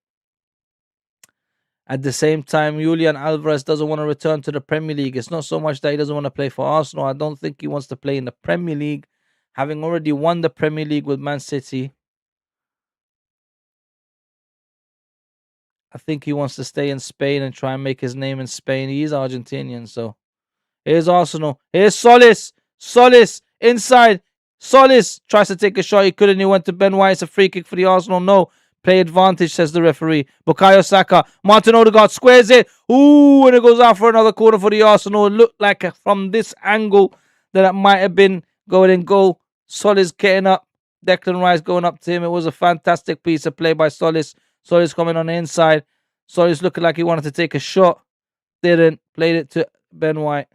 At the same time, Julian Alvarez doesn't want to return to the Premier League. It's not so much that he doesn't want to play for Arsenal. I don't think he wants to play in the Premier League, having already won the Premier League with Man City. I think he wants to stay in Spain and try and make his name in Spain. He is Argentinian, so here's Arsenal. Here's Solis. Solis inside. Solis tries to take a shot. He couldn't. He went to Ben White. It's a free kick for the Arsenal. No. Play advantage, says the referee. Bukayo Saka. Martin Odegaard squares it. Ooh, and it goes out for another corner for the Arsenal. It looked like from this angle that it might have been going in goal. Solis getting up. Declan Rice going up to him. It was a fantastic piece of play by Solis. Solis coming on the inside. Solis looking like he wanted to take a shot. Didn't. Played it to Ben White.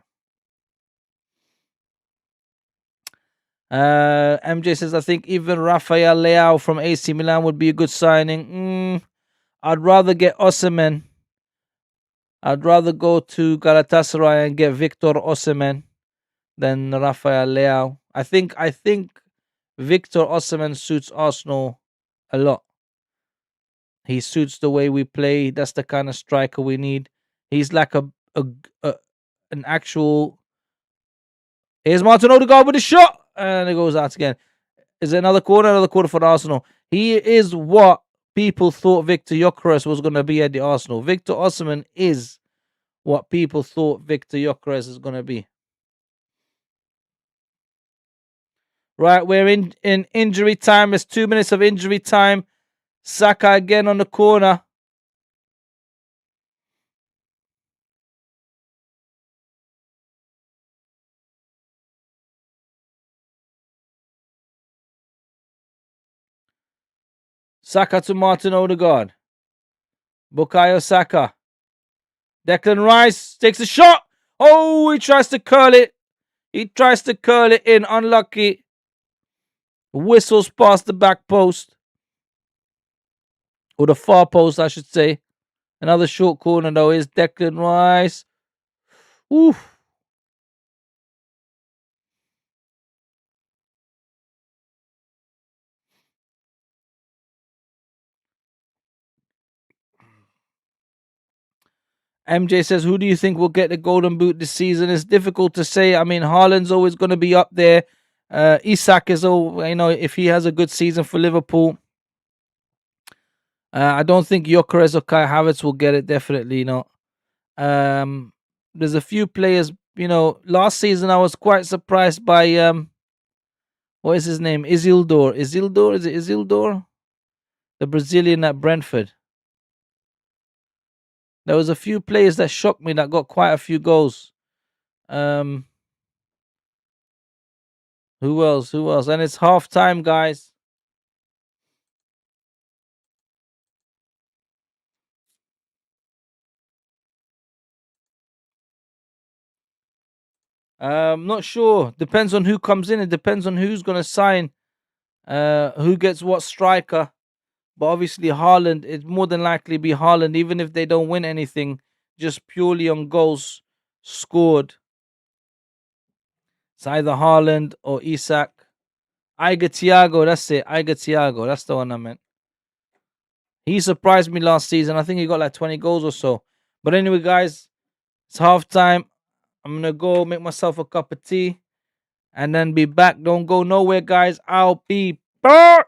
MJ says, I think even Rafael Leao from AC Milan would be a good signing. I'd rather get Osimhen. I'd rather go to Galatasaray and get Victor Osimhen than Rafael Leao. I think Victor Osimhen suits Arsenal a lot. He suits the way we play. That's the kind of striker we need. He's like an actual. Here's Martin Odegaard with a shot, and it goes out again. Is it another corner? Another corner for Arsenal. He is what people thought Victor Gyökeres was going to be at the Arsenal. Victor Osimhen is what people thought Victor Gyökeres is going to be. Right, we're in injury time. It's 2 minutes of injury time. Saka again on the corner. Saka to Martin Odegaard. Bukayo Saka. Declan Rice takes a shot. Oh, he tries to curl it. He tries to curl it in. Unlucky. Whistles past the back post. Or the far post, I should say. Another short corner, though, is Declan Rice. Oof. MJ says, who do you think will get the golden boot this season? It's difficult to say. I mean, Haaland's always going to be up there. Isak is, if he has a good season for Liverpool. I don't think Gyökeres or Kai Havertz will get it, definitely not. There's a few players, last season I was quite surprised by, what is his name? Isildur. Is it Isildur? The Brazilian at Brentford. There was a few players that shocked me that got quite a few goals. Who else? And it's half time, guys. Not sure. Depends on who comes in. It depends on who's gonna sign. Who gets what striker. But obviously, Haaland, it's more than likely be Haaland, even if they don't win anything, just purely on goals scored. It's either Haaland or Isak. Iger Thiago, that's it. Iger Thiago, that's the one I meant. He surprised me last season. I think he got like 20 goals or so. But anyway, guys, it's halftime. I'm gonna go make myself a cup of tea and then be back. Don't go nowhere, guys. I'll be back.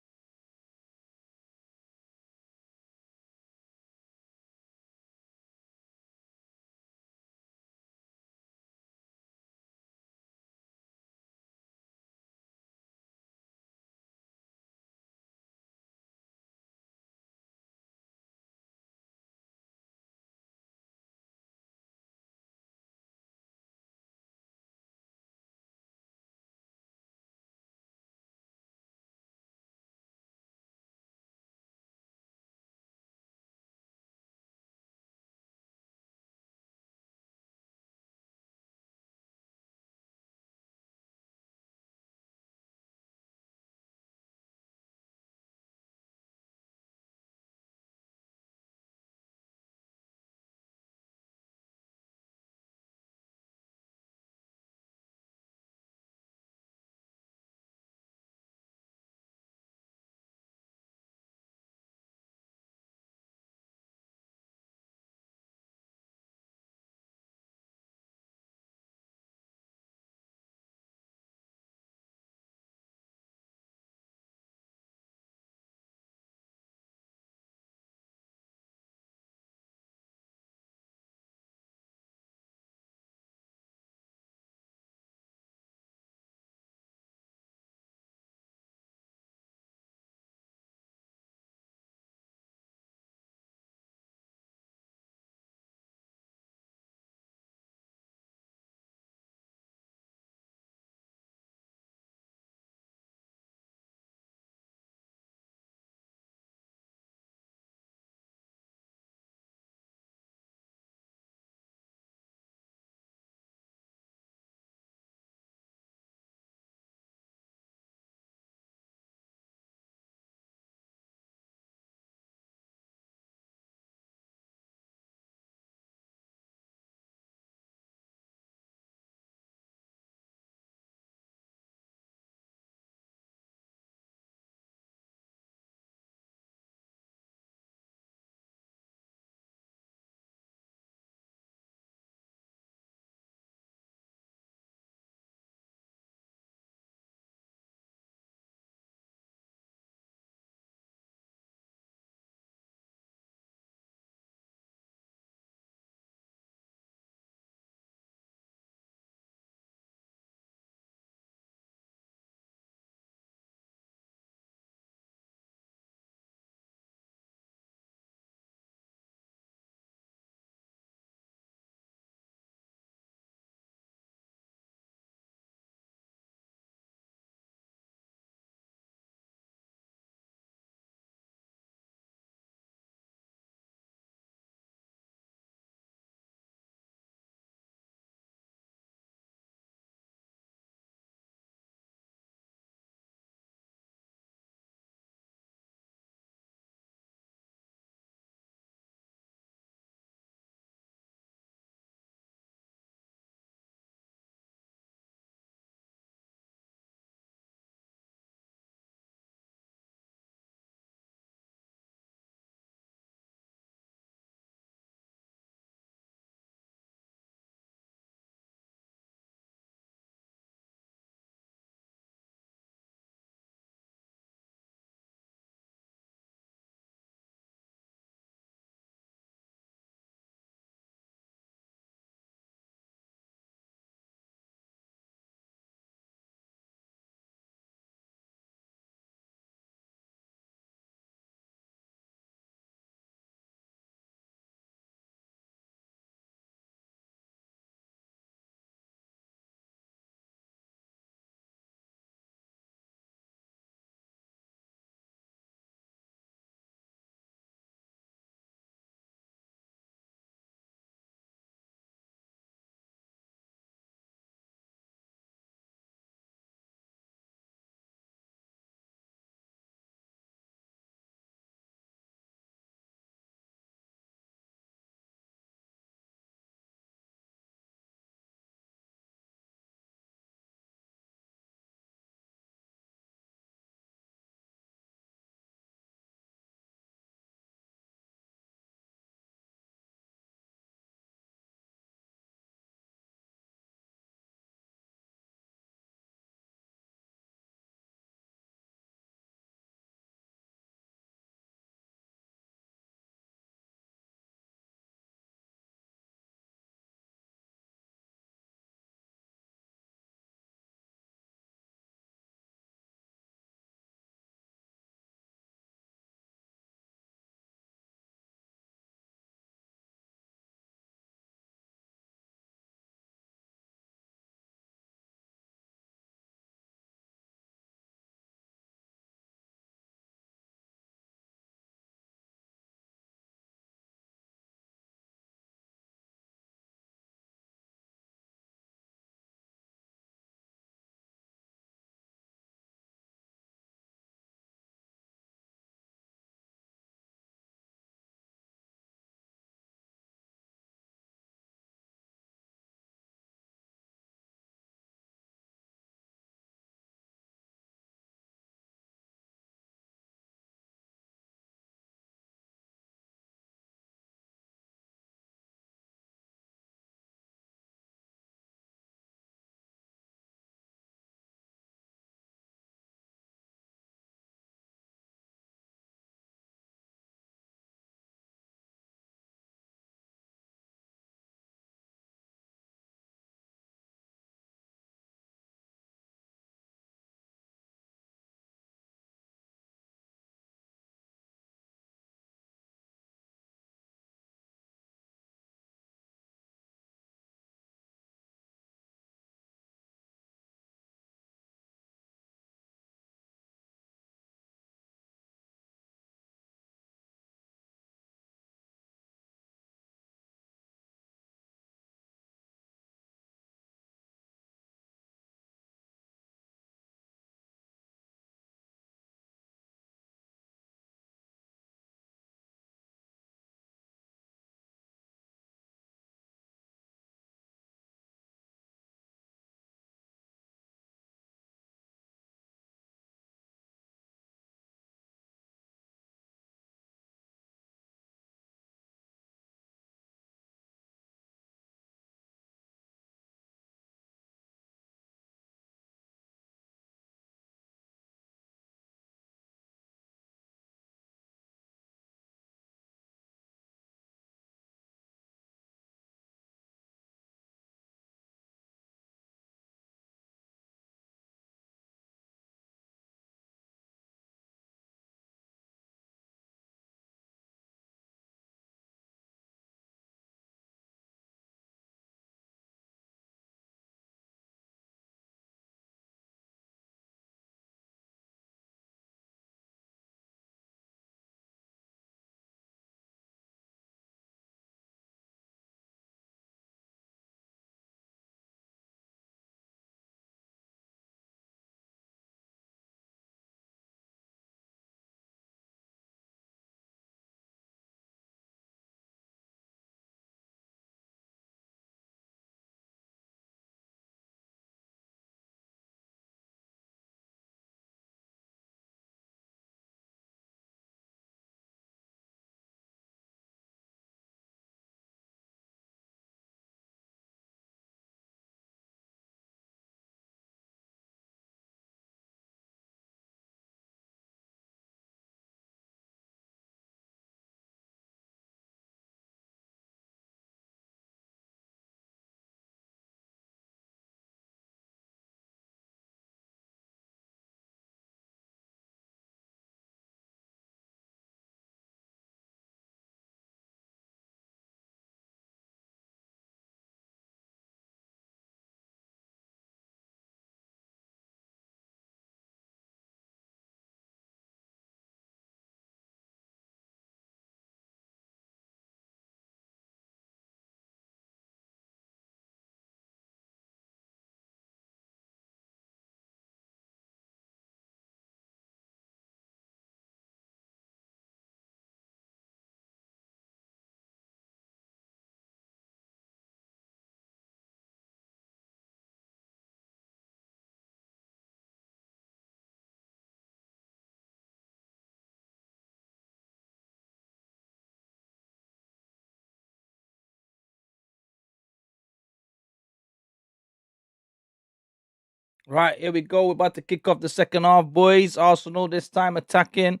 Right, here we go. We're about to kick off the second half, boys. Arsenal this time attacking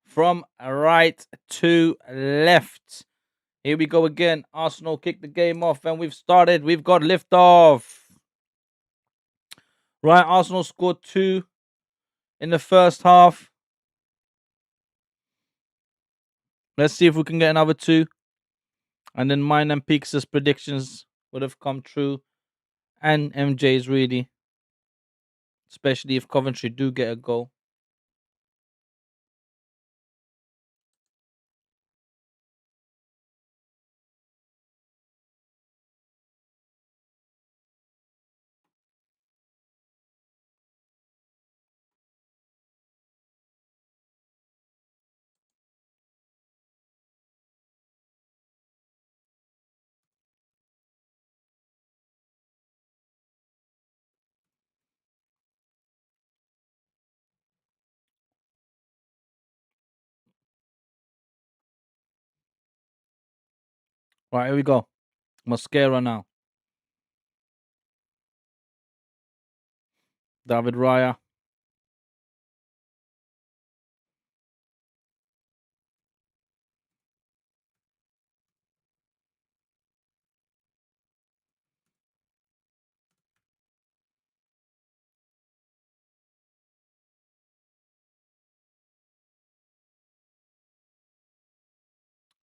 from right to left. Here we go again. Arsenal kick the game off, and we've started. We've got lift off. Right, Arsenal scored 2 in the first half. Let's see if we can get another 2. And then mine and Peaks' predictions would have come true. And MJ's really. Especially if Coventry do get a goal. Right, here we go. Mosquera now. David Raya.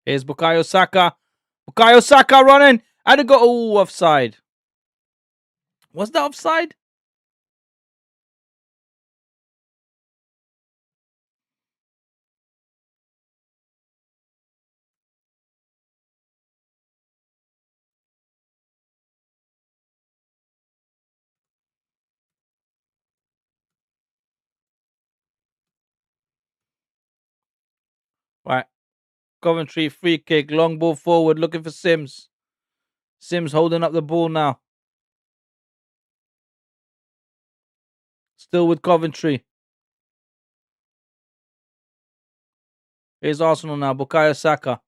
Here's Bukayo Saka. Bukayo Saka running. And it got offside. Was that offside? Right. Coventry free kick. Long ball forward. Looking for Sims. Sims holding up the ball now. Still with Coventry. Here's Arsenal now. Bukayo Saka.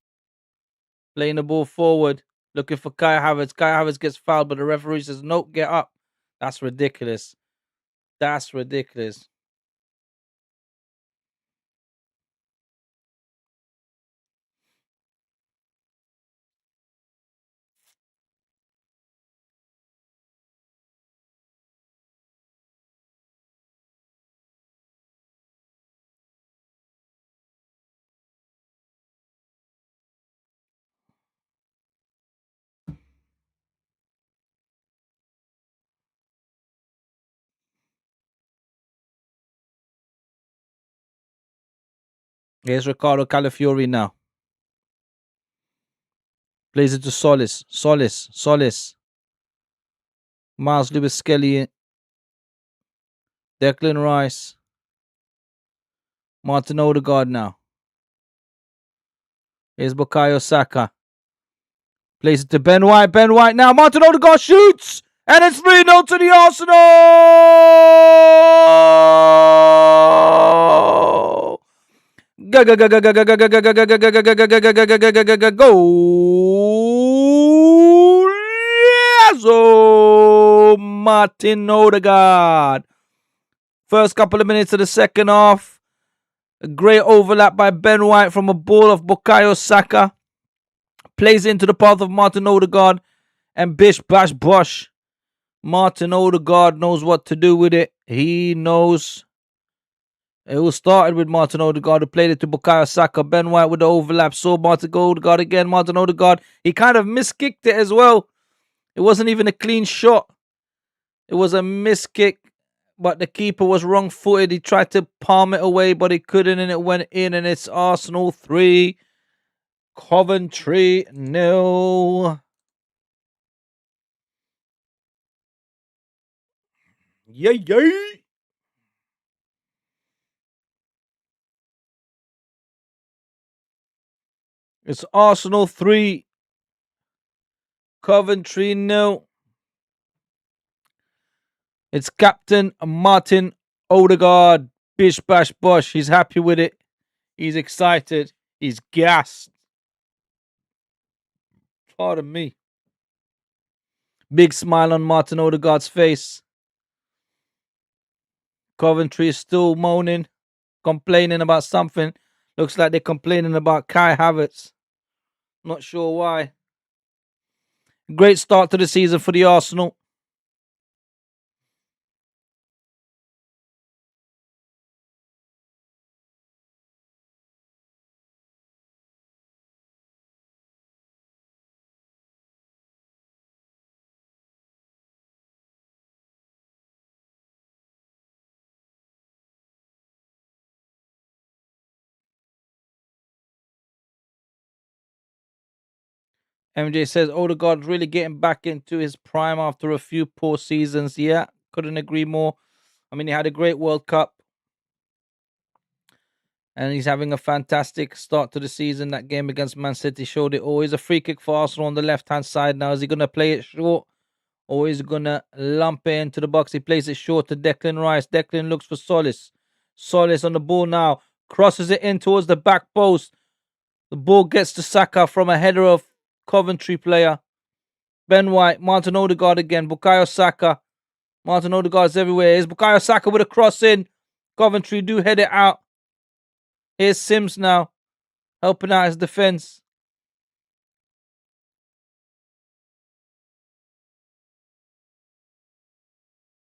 Playing the ball forward. Looking for Kai Havertz. Kai Havertz gets fouled, but the referee says, nope, get up. That's ridiculous. That's ridiculous. Here's Ricardo Calafiori now. Plays it to Solis. Solis. Miles Lewis Skelly. Declan Rice. Martin Odegaard now. Here's Bukayo Saka. Plays it to Ben White. Ben White now. Martin Odegaard shoots. And it's 3-0 to the Arsenal. Go. Martin Odegaard. First couple of minutes of the second half. A great overlap by Ben White from a ball of Bukayo Saka. Plays into the path of Martin Odegaard. And bish bash bosh. Martin Odegaard knows what to do with it. He knows. It was started with Martin Odegaard, who played it to Bukayo Saka. Ben White with the overlap. Saw Martin Odegaard again. Martin Odegaard. He kind of miskicked it as well. It wasn't even a clean shot. It was a miskick. But the keeper was wrong-footed. He tried to palm it away, but he couldn't, and it went in. And it's Arsenal 3, Coventry 0. Yay! It's Arsenal 3, Coventry 0. It's Captain Martin Odegaard. Bish bash bosh. He's happy with it. He's excited. He's gassed. Pardon me. Big smile on Martin Odegaard's face. Coventry is still moaning, complaining about something. Looks like they're complaining about Kai Havertz. Not sure why. Great start to the season for the Arsenal. MJ says Odegaard's really getting back into his prime after a few poor seasons. Yeah, couldn't agree more. I mean, he had a great World Cup. And he's having a fantastic start to the season. That game against Man City showed it all. He's a free kick for Arsenal on the left-hand side now. Is he going to play it short? Or is he going to lump it into the box? He plays it short to Declan Rice. Declan looks for Solis. Solis on the ball now. Crosses it in towards the back post. The ball gets to Saka from a header of Coventry player. Ben White. Martin Odegaard again. Bukayo Saka. Martin Odegaard's everywhere. Here's Bukayo Saka with a cross in. Coventry do head it out. Here's Sims now, helping out his defense.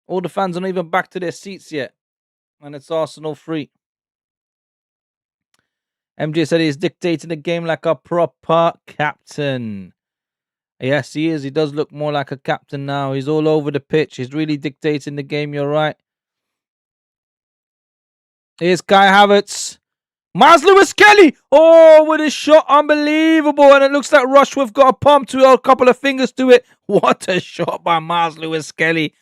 All the fans are not even back to their seats yet. And it's Arsenal free. MJ said he's dictating the game like a proper captain. Yes, he is. He does look more like a captain now. He's all over the pitch. He's really dictating the game. You're right. Here's Kai Havertz. Miles Lewis Kelly. Oh, with his shot. Unbelievable. And it looks like Rushworth got a pump to a couple of fingers to it. What a shot by Miles Lewis Kelly.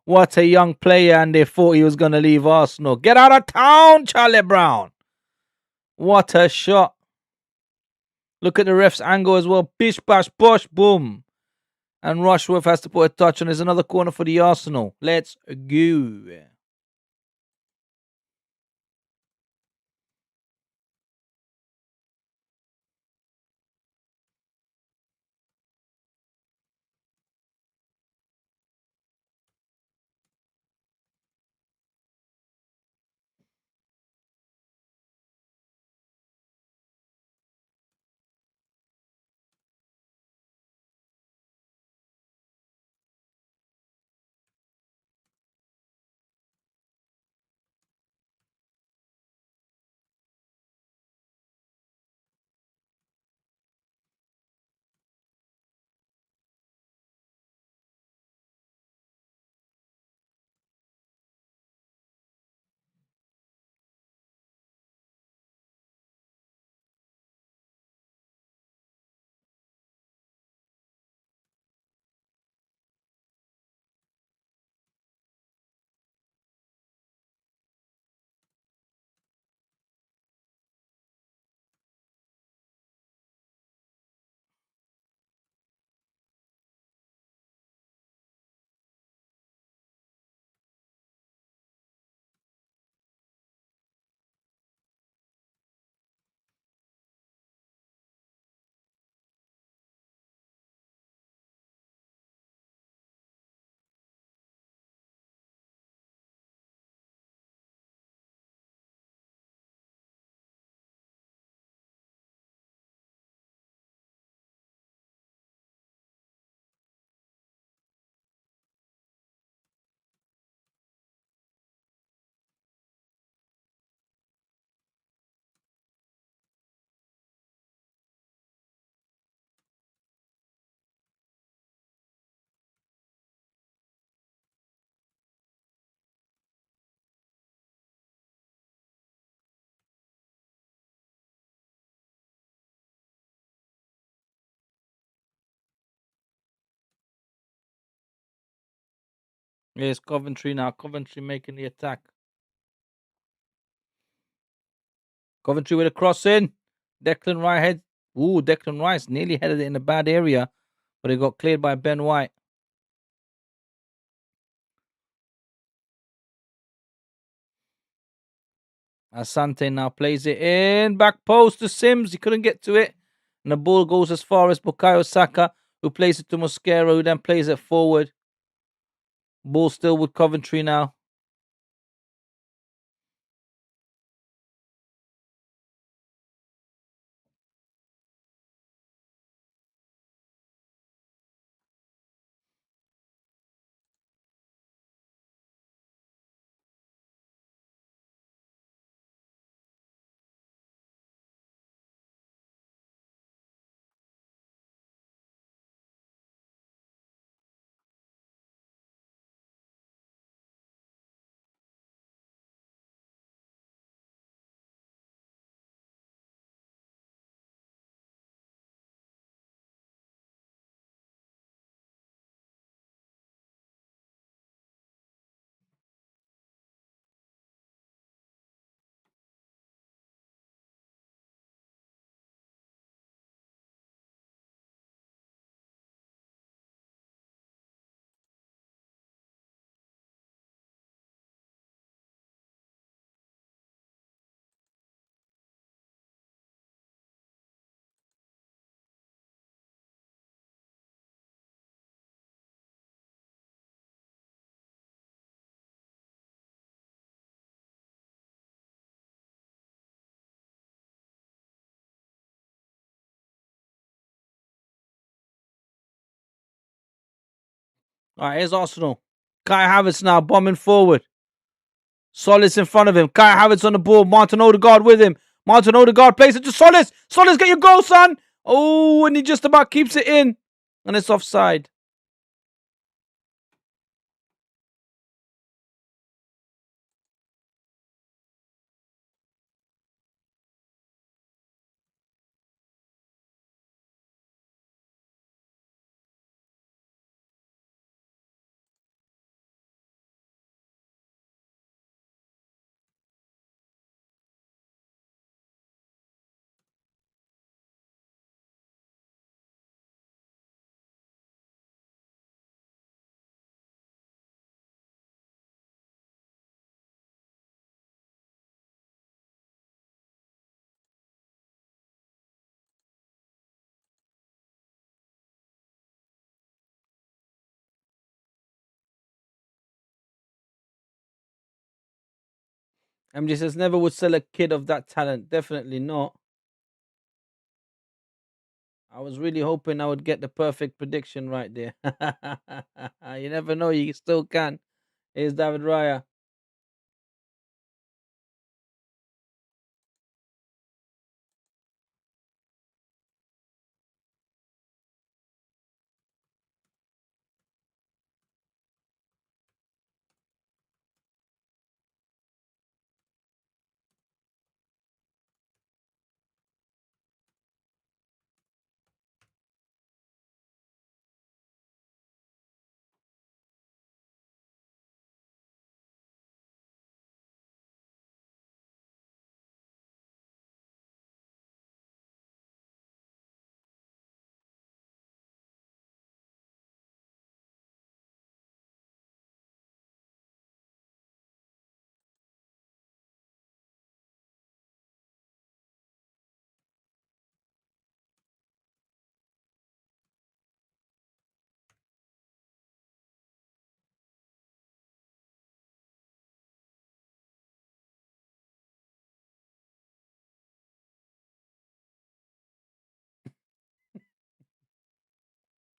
What a young player, and they thought he was going to leave Arsenal. Get out of town, Charlie Brown. What a shot. Look at the ref's angle as well. Bish, bash, bosh, boom. And Rushworth has to put a touch on. There's another corner for the Arsenal. Let's go. Here's Coventry now. Coventry making the attack. Coventry with a cross in. Declan Rice head. Ooh, Declan Rice nearly headed it in a bad area, but it got cleared by Ben White. Asante now plays it in. Back post to Sims. He couldn't get to it. And the ball goes as far as Bukayo Saka, who plays it to Mosquera, who then plays it forward. Ball still with Coventry now. All right, here's Arsenal. Kai Havertz now bombing forward. Solis in front of him. Kai Havertz on the ball. Martin Odegaard with him. Martin Odegaard plays it to Solis. Solis, get your goal, son. Oh, and he just about keeps it in. And it's offside. MJ says never would sell a kid of that talent. Definitely not. I was really hoping I would get the perfect prediction right there. You never know. You still can. Here's David Raya.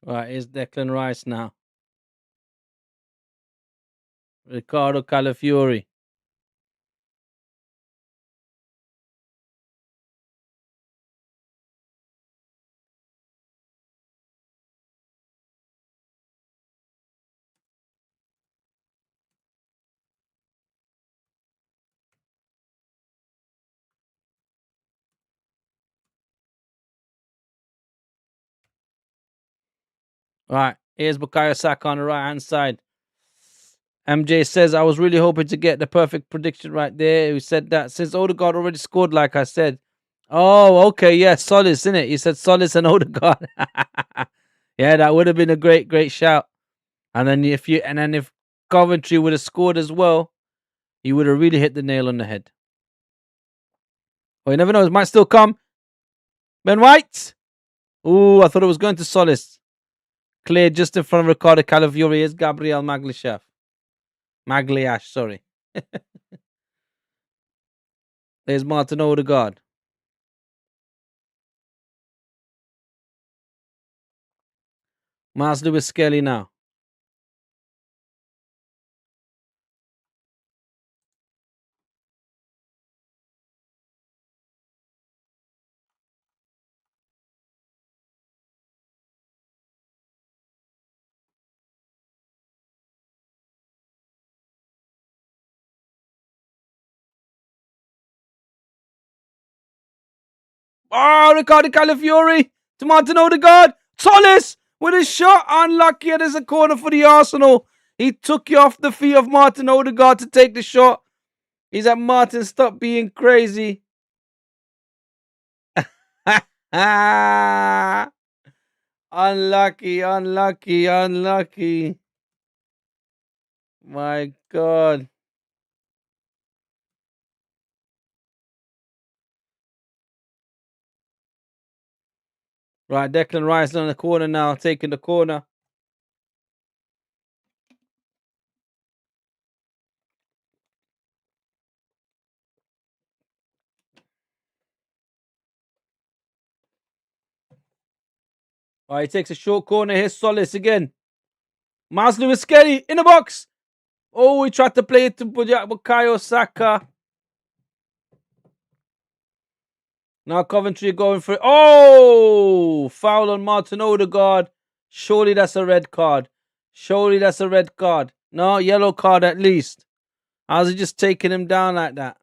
Right, here's Declan Rice now. Ricardo Calafiori. Right, here's Bukayo Saka on the right hand side. MJ says, I was really hoping to get the perfect prediction right there. Who said that? Since Odegaard already scored, like I said. Oh, okay. Yeah, Solis, isn't it? You said Solis and Odegaard. Yeah, that would have been a great, great shout. And then if Coventry would have scored as well, you would have really hit the nail on the head. Oh, you never know. It might still come. Ben White. Ooh, I thought it was going to Solis. Cleared just in front of Ricardo Calafiori is Gabriel Magliash. Magliash, sorry. There's Martin Odegaard. Miles Lewis Skelly now. Oh, Ricardo Calafiori to Martin Odegaard. Solis with a shot. Unlucky. It is a corner for the Arsenal. He took you off the feet of Martin Odegaard to take the shot. He's at Martin, stop being crazy. Unlucky, unlucky, unlucky. My God. Right, Declan Rice on the corner now, taking the corner. All right, he takes a short corner. Here's Solis again. Miles Lewis Skelly in the box. Oh, he tried to play it to Bukayo Saka. Now Coventry going for it. Oh, foul on Martin Odegaard. Surely that's a red card. Surely that's a red card. No, yellow card at least. How's he just taking him down like that?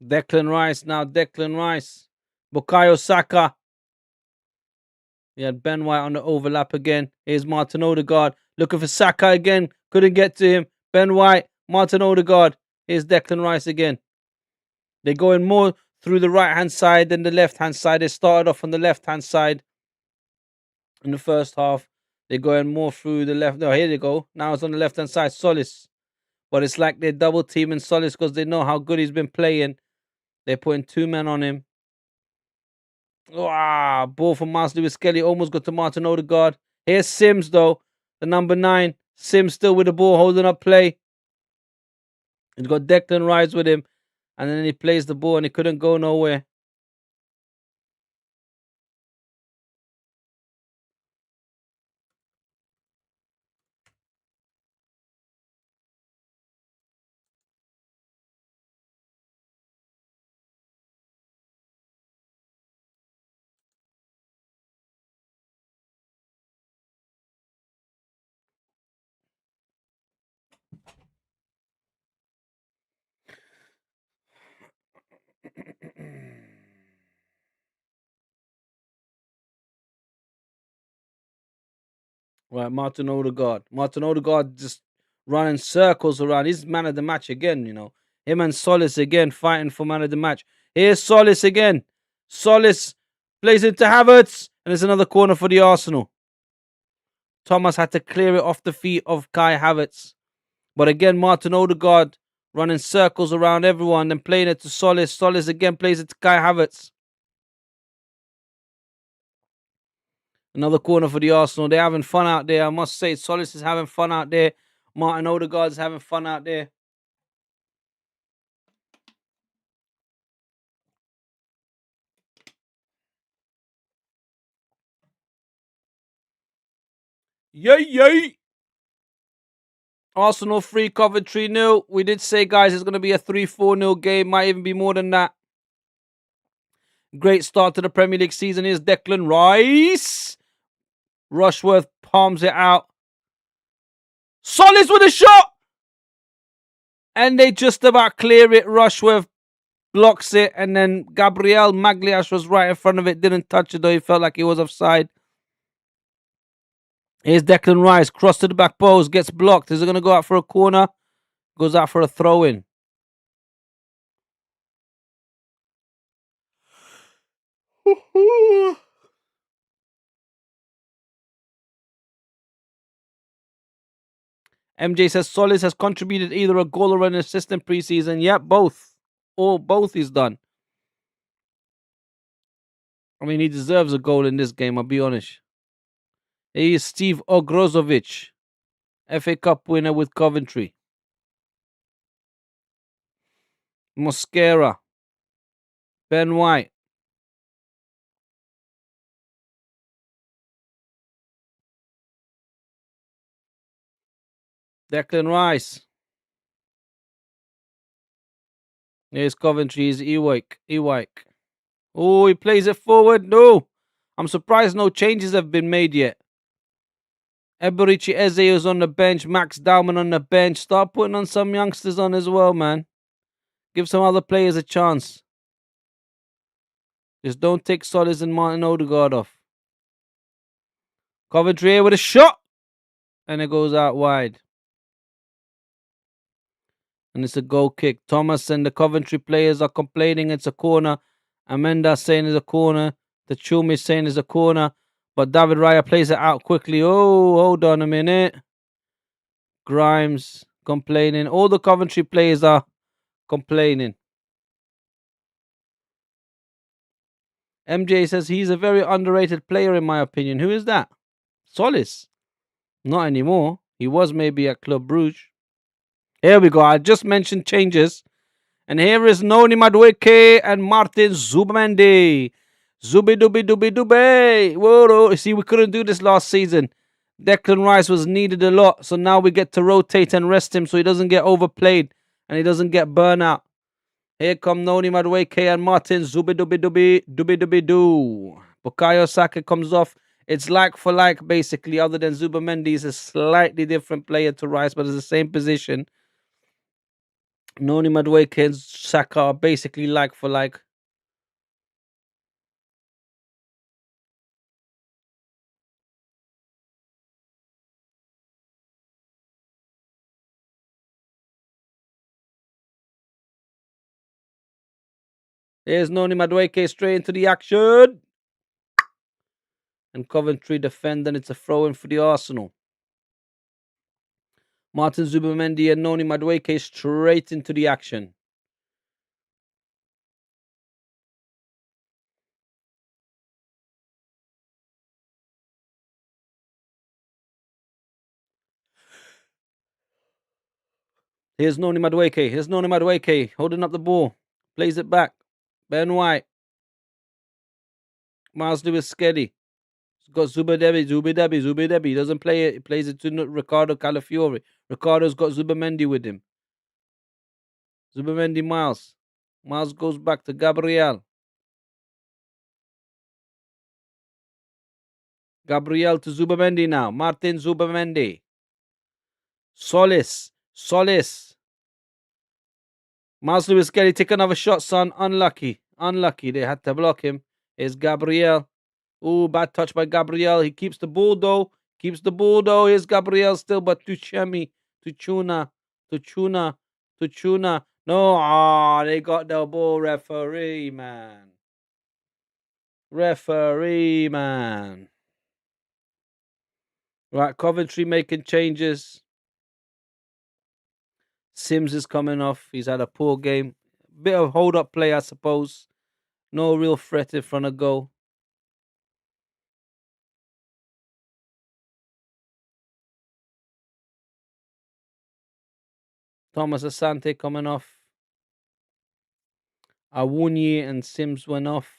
Declan Rice now. Declan Rice. Bukayo Saka. He had Ben White on the overlap again. Here's Martin Odegaard. Looking for Saka again. Couldn't get to him. Ben White. Martin Odegaard. Here's Declan Rice again. They're going more through the right-hand side than the left-hand side. They started off on the left-hand side in the first half. They're going more through the left. No, here they go. Now it's on the left-hand side. Solis. But it's like they're double teaming Solis because they know how good he's been playing. They're putting two men on him. Wow, ball from Miles Lewis Skelly almost got to Martin Odegaard. Here's Sims though, the number 9. Sims still with the ball, holding up play. He's got Declan Rice with him, and then he plays the ball and he couldn't go nowhere. Right, Martin Odegaard. Martin Odegaard just running circles around. He's man of the match again, you know. Him and Solis again fighting for man of the match. Here's Solis again. Solis plays it to Havertz, and there's another corner for the Arsenal. Thomas had to clear it off the feet of Kai Havertz. But again, Martin Odegaard running circles around everyone and playing it to Solis. Solis again plays it to Kai Havertz. Another corner for the Arsenal. They're having fun out there. I must say, Solis is having fun out there. Martin Odegaard is having fun out there. Yay, yay. Arsenal 3, Coventry 0. We did say, guys, it's going to be a 3-4-0 game. Might even be more than that. Great start to the Premier League season. Here's Declan Rice. Rushworth palms it out. Solis with a shot! And they just about clear it. Rushworth blocks it. And then Gabriel Magliash was right in front of it. Didn't touch it, though. He felt like he was offside. Here's Declan Rice. Cross to the back post. Gets blocked. Is it going to go out for a corner? Goes out for a throw-in. MJ says Solis has contributed either a goal or an assist in preseason. Yep, both. Or both he's done. I mean, he deserves a goal in this game, I'll be honest. He is Steve Ogrozovic, FA Cup winner with Coventry. Mosquera. Ben White. Declan Rice. Here's Coventry. He's Ewike. Oh, he plays it forward. No. I'm surprised no changes have been made yet. Eberici Eze is on the bench. Max Dowman on the bench. Start putting on some youngsters on as well, man. Give some other players a chance. Just don't take Solis and Martin Odegaard off. Coventry here with a shot, and it goes out wide. And it's a goal kick. Thomas and the Coventry players are complaining it's a corner. Amenda saying it's a corner. The Chumi saying it's a corner. But David Raya plays it out quickly. Oh, hold on a minute. Grimes complaining. All the Coventry players are complaining. MJ says he's a very underrated player in my opinion. Who is that? Solis. Not anymore. He was maybe at Club Brugge. Here we go. I just mentioned changes. And here is Noni Madueke and Martin Zubamendi. Zubi dubi dubi dubi. Whoa, see, we couldn't do this last season. Declan Rice was needed a lot. So now we get to rotate and rest him so he doesn't get overplayed and he doesn't get burnout. Here come Noni Madueke and Martin Zubi dubi dubi dubi dubi doo. Bukayo Saka comes off. It's like for like, basically, other than Zubamendi is a slightly different player to Rice, but it's the same position. Noni Madueke and Saka are basically like for like. Here's Noni Madueke straight into the action. And Coventry defend, and it's a throw in for the Arsenal. Martin Zubamendi and Noni Madueke straight into the action. Here's Noni Madueke. Here's Noni Madueke holding up the ball. Plays it back. Ben White. Miles Lewis Skedy. He's got Zubidebi. He doesn't play it. He plays it to Ricardo Calafiore. Ricardo's got Zubamendi with him. Zubamendi Miles. Miles goes back to Gabriel. Gabriel to Zubamendi now. Martin Zubamendi. Solis. Miles Lewis Kelly, take another shot, son. Unlucky. They had to block him. Here's Gabriel. Ooh, bad touch by Gabriel. He keeps the ball though. Here's Gabriel still, but Tuchemi. Tuchuna. No, they got the ball. Referee, man. Right, Coventry making changes. Sims is coming off. He's had a poor game. Bit of hold up play, I suppose. No real threat in front of goal. Thomas Asante coming off. Awunye and Sims went off.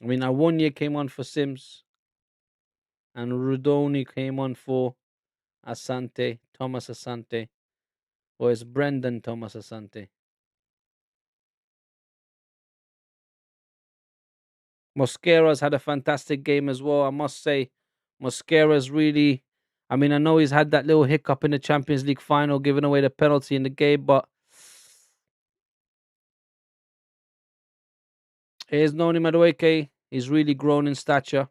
Awunye came on for Sims. And Rudoni came on for Asante. Thomas Asante. Or it's Brendan Thomas Asante. Mosquera's had a fantastic game as well, I must say. Mosquera's really... I know he's had that little hiccup in the Champions League final, giving away the penalty in the game, but... Here's Noni Madueke. He's really grown in stature.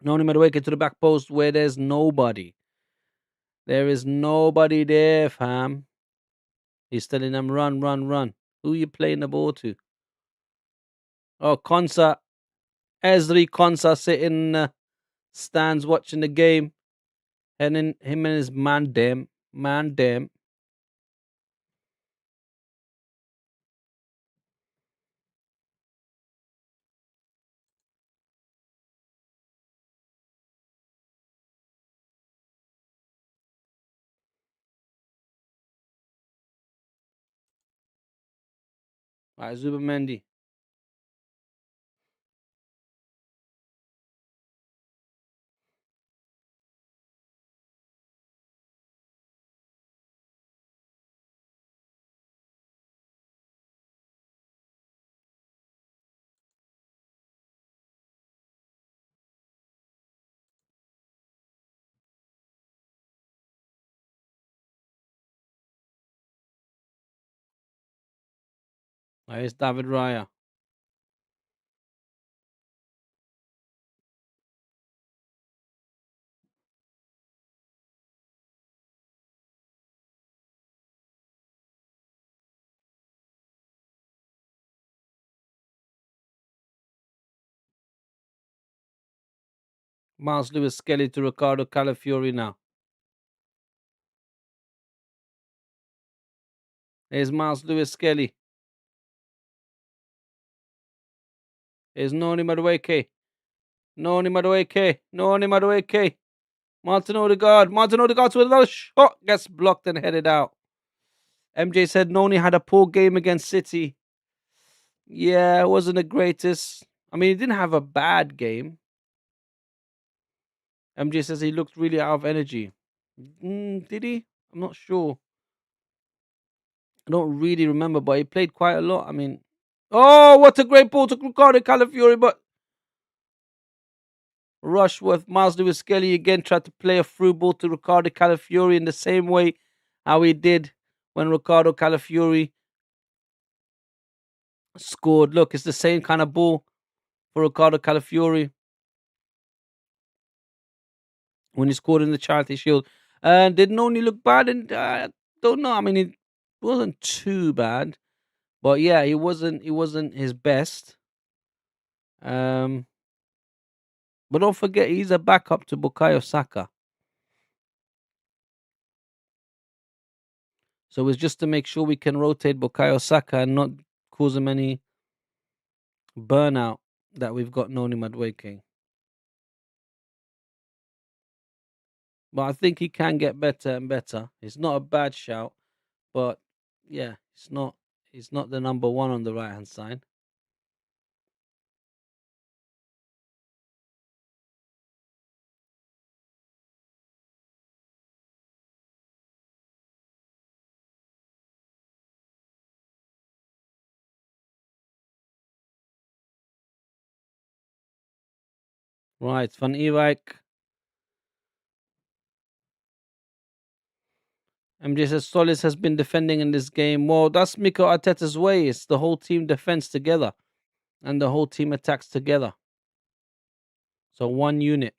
Noni Madueke to the back post where there's nobody. There is nobody there, fam. He's telling them, run. Who you playing the ball to? Oh, Konsa. Esri Konsa sitting in the stands watching the game. And then him and his man them. All right, Zubamendi. It's David Raya. Miles Lewis Skelly to Ricardo Calafiori now. Here's Miles Lewis Skelly. Here's Noni Madueke. Noni Madueke. Noni Madueke. Martin Odegaard. Martin Odegaard with another shot. Gets blocked and headed out. MJ said Noni had a poor game against City. Yeah, it wasn't the greatest. I mean, he didn't have a bad game. MJ says he looked really out of energy. Did he? I'm not sure. I don't really remember, but he played quite a lot. I mean, oh, what a great ball to Ricardo Calafiori, but Rushworth, Miles Lewis Skelly again tried to play a through ball to Ricardo Calafiori in the same way how he did when Ricardo Calafiori scored. Look, it's the same kind of ball for Ricardo Calafiori when he scored in the Charity Shield. And did Noni look bad? And don't know. I mean, it wasn't too bad, but yeah, he wasn't. He wasn't his best. But don't forget, he's a backup to Bukayo Saka. So it's just to make sure we can rotate Bukayo Saka and not cause him any burnout that we've got Noni Madueke. But I think he can get better and better. It's not a bad shout, but yeah, it's not. He's not the number one on the right hand side. Right, Van Ewijk. MJ says Solis has been defending in this game. Well, that's Miko Arteta's way. It's the whole team defends together and the whole team attacks together. So one unit.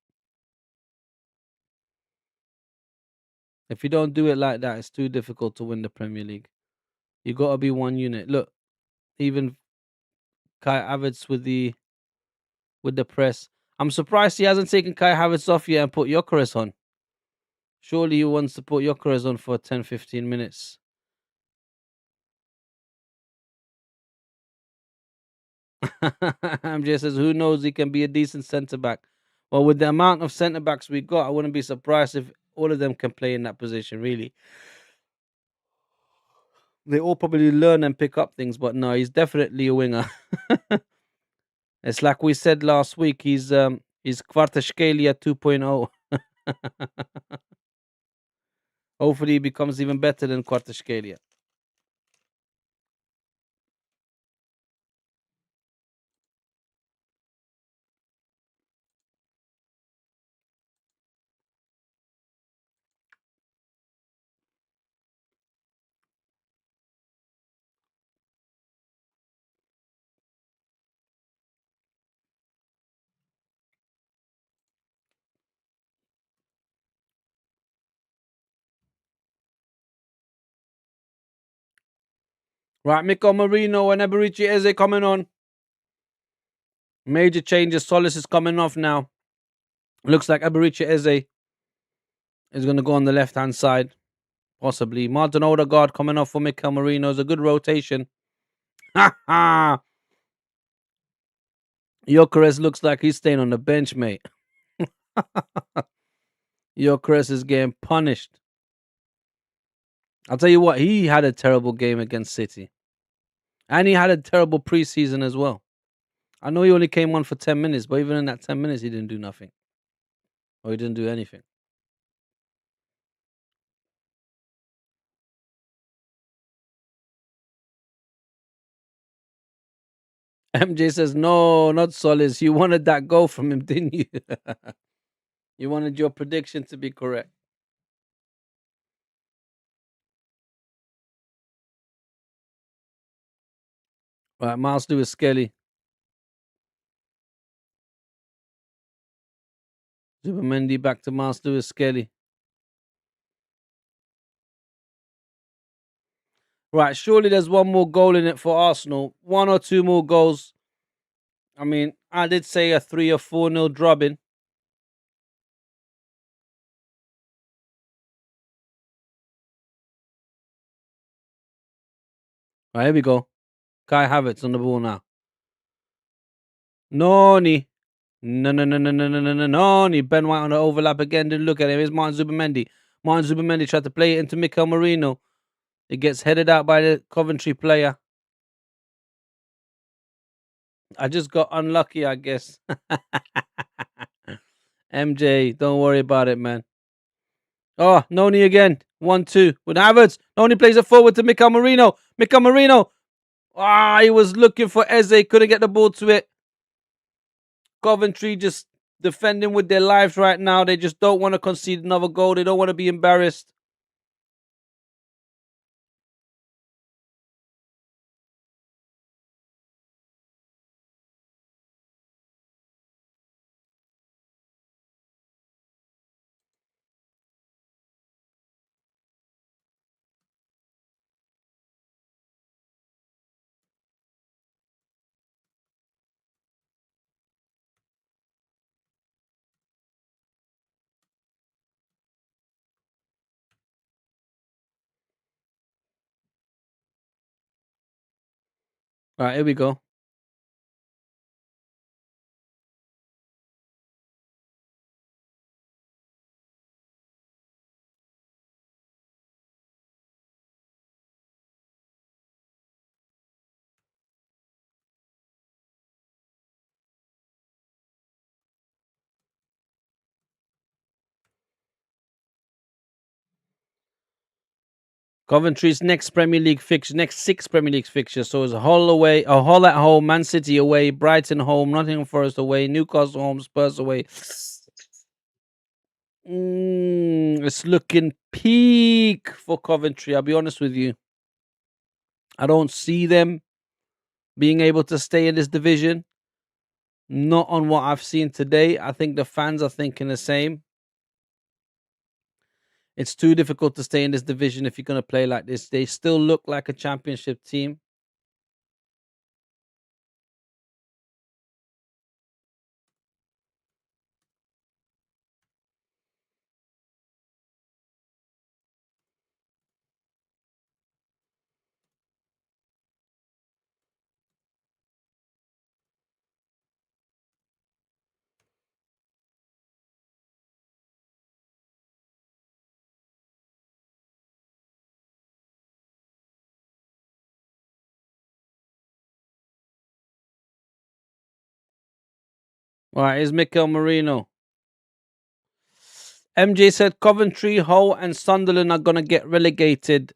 If you don't do it like that, it's too difficult to win the Premier League. You got to be one unit. Look, even Kai Havertz with the press. I'm surprised he hasn't taken Kai Havertz off yet and put Gyökeres on. Surely he wants to put Gyökeres on for 10, 15 minutes. MJ says, who knows, he can be a decent centre back. Well, with the amount of centre backs we got, I wouldn't be surprised if all of them can play in that position, really. They all probably learn and pick up things, but no, he's definitely a winger. It's like we said last week, he's Kvartashkelia 2.0. Hopefully he becomes even better than Kvartashkelia. Right, Miko Marino and Eberici Eze coming on. Major changes. Solis is coming off now. Looks like Eberici Eze is going to go on the left-hand side. Possibly. Martin Odegaard coming off for Miko Marino. Is a good rotation. Ha ha! Gyökeres looks like he's staying on the bench, mate. Gyökeres is getting punished. I'll tell you what, he had a terrible game against City. And he had a terrible preseason as well. I know he only came on for 10 minutes, but even in that 10 minutes, he didn't do nothing. Or he didn't do anything. MJ says, no, not Solis. You wanted that goal from him, didn't you? You wanted your prediction to be correct. Right, Miles Lewis Skelly. Zubimendi back to Miles Lewis Skelly. Right, surely there's one more goal in it for Arsenal. One or two more goals. I mean, I did say a 3 or 4-0 drubbing. Right, here we go. Kai Havertz on the ball now. Noni. No. Noni. Ben White on the overlap again. Didn't look at him. Here's Martin Zubimendi. Martin Zubimendi tried to play it into Mikel Merino. It gets headed out by the Coventry player. I just got unlucky, I guess. MJ, don't worry about it, man. Oh, Noni again. 1-2 with Havertz. Noni plays it forward to Mikel Merino. Mikel Merino. He was looking for Eze. Couldn't get the ball to it. Coventry just defending with their lives right now. They just don't want to concede another goal. They don't want to be embarrassed. All right, here we go. Coventry's next Premier League fixture, next 6 Premier League fixtures. So it's a Hull away, a Hull at home, Man City away, Brighton home, Nottingham Forest away, Newcastle home, Spurs away. It's looking peak for Coventry. I'll be honest with you. I don't see them being able to stay in this division. Not on what I've seen today. I think the fans are thinking the same. It's too difficult to stay in this division if you're going to play like this. They still look like a championship team. All right, here's Mikel Merino. MJ said Coventry, Hull, and Sunderland are going to get relegated.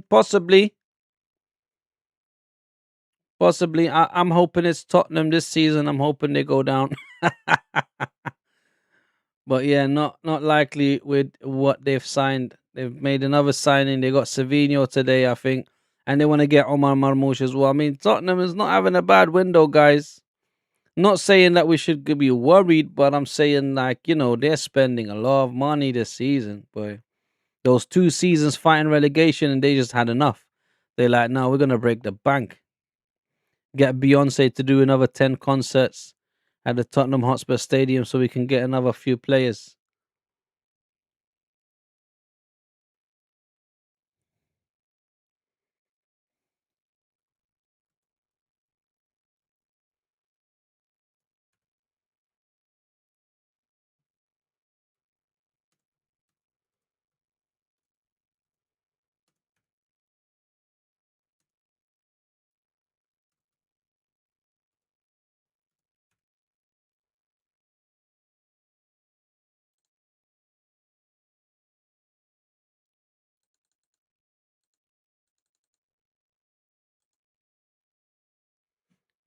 Possibly. Possibly. I'm hoping it's Tottenham this season. I'm hoping they go down. But yeah, not likely with what they've signed. They've made another signing. They got Savinho today, I think. And they want to get Omar Marmoush as well. I mean, Tottenham is not having a bad window, guys. Not saying that we should be worried, but I'm saying, like, they're spending a lot of money this season. But those 2 seasons fighting relegation, and they just had enough. They're like, no, we're going to break the bank. Get Beyonce to do another 10 concerts at the Tottenham Hotspur Stadium so we can get another few players.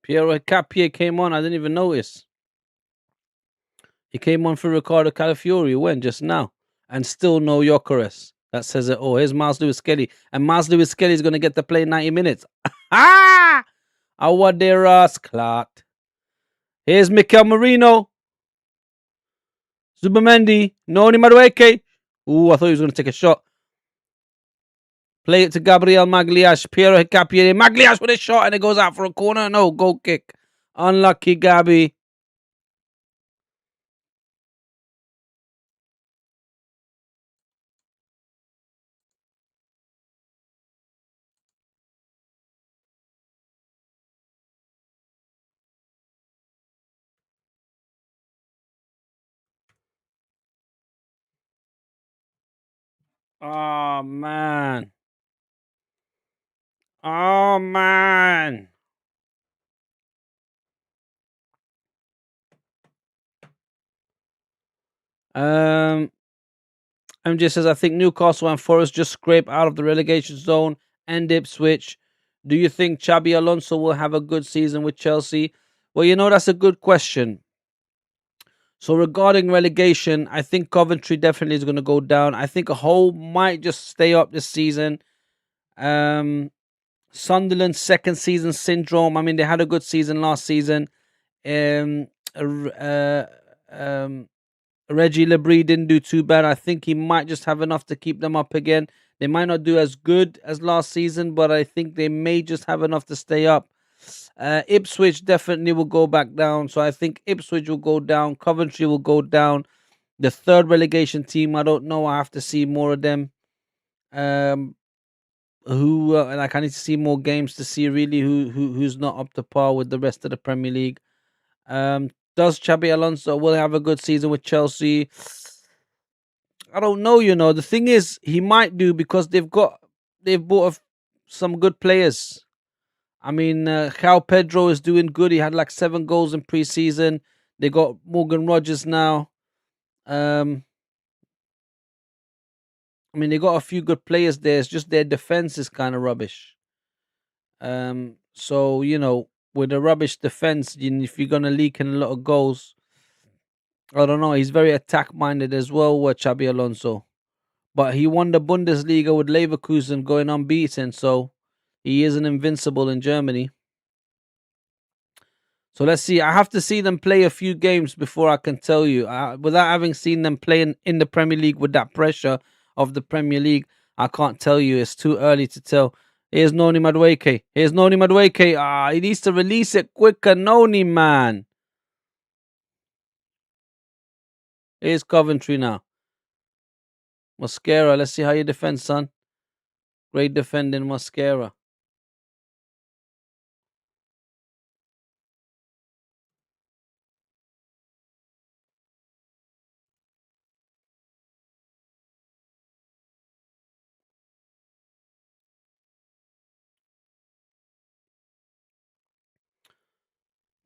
Piero Capier came on. I didn't even notice. He came on for Ricardo Calafiori when just now. And still no Gyökeres. That says it all. Here's Miles Lewis Skelly. And Miles Lewis Skelly is going to get to play 90 minutes. Awaderas Clot. Here's Mikel Marino. Zubamendi. Noni Madueke. Ooh, I thought he was going to take a shot. Play it to Gabriel Magliash. Piero Hicapiede. Magliash with a shot and it goes out for a corner. No, goal kick. Unlucky Gabi. Oh, man. Oh, man. MJ says, I think Newcastle and Forest just scrape out of the relegation zone and Ipswich. Do you think Xabi Alonso will have a good season with Chelsea? Well, that's a good question. So regarding relegation, I think Coventry definitely is going to go down. I think Hull might just stay up this season. Sunderland's second season syndrome. I mean, they had a good season last season. Um, Reggie Lebris didn't do too bad. I think he might just have enough to keep them up again. They might not do as good as last season, but I think they may just have enough to stay up. Ipswich definitely will go back down. So I think Ipswich will go down. Coventry will go down. The third relegation team, I don't know. I have to see more of them. Like I need to see more games to see really who's not up to par with the rest of the Premier League. Does Xabi Alonso will have a good season with Chelsea? I don't know. The thing is, he might do because they've bought some good players. I mean, João Pedro is doing good. He had like 7 goals in preseason. They got Morgan Rogers now. I mean, they got a few good players there. It's just their defense is kind of rubbish. So with a rubbish defense, if you're gonna leak in a lot of goals, I don't know. He's very attack minded as well, with Xabi Alonso. But he won the Bundesliga with Leverkusen going unbeaten, so he isn't invincible in Germany. So let's see. I have to see them play a few games before I can tell you. Without having seen them playing in the Premier League with that pressure of the Premier League, I can't tell you. It's too early to tell. Here's Noni Madueke. He needs to release it quicker, Noni, man. Here's Coventry now. Mosquera, let's see how you defend, son. Great defending, Mosquera.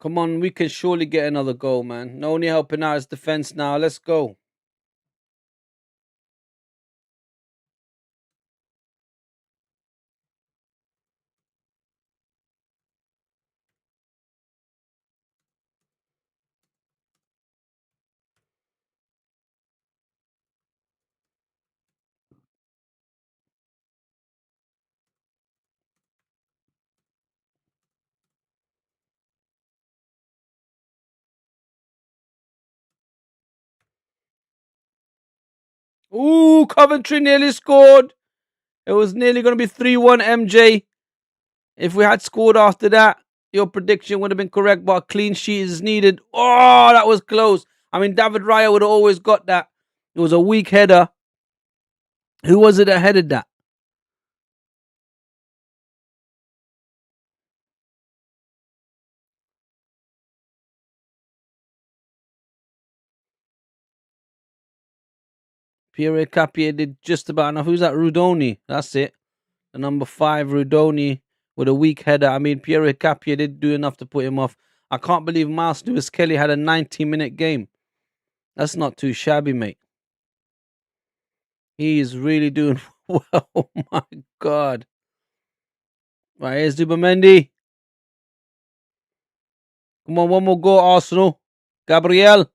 Come on, we can surely get another goal, man. Noni helping out his defense now. Let's go. Ooh, Coventry nearly scored. It was nearly going to be 3-1 MJ. If we had scored after that, your prediction would have been correct, but a clean sheet is needed. Oh, that was close. I mean, David Raya would have always got that. It was a weak header. Who was it that headed that? Pierre Capier did just about enough. Who's that? Rudoni. That's it. The number 5, Rudoni, with a weak header. I mean, Pierre Capier did do enough to put him off. I can't believe Miles Lewis Kelly had a 90-minute game. That's not too shabby, mate. He is really doing well. Oh my God. Right, here's Zubamendi. Come on, one more goal, Arsenal. Gabriel.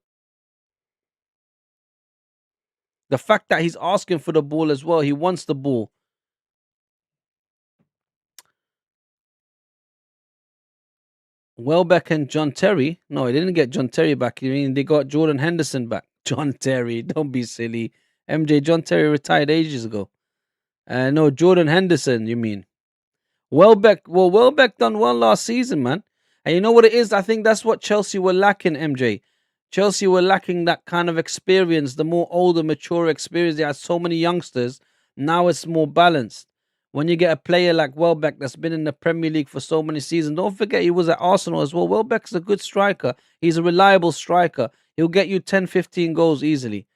The fact that he's asking for the ball as well, he wants the ball. Welbeck and John Terry. No, they didn't get John Terry back. You mean they got Jordan Henderson back? John Terry, don't be silly. MJ, John Terry retired ages ago. No, Jordan Henderson, you mean. Welbeck, well, Welbeck done well last season, man. And you know what it is? I think that's what Chelsea were lacking, MJ. Chelsea were lacking that kind of experience, the more older, mature experience. They had so many youngsters. Now it's more balanced. When you get a player like Welbeck that's been in the Premier League for so many seasons, don't forget he was at Arsenal as well. Welbeck's a good striker. He's a reliable striker. He'll get you 10, 15 goals easily.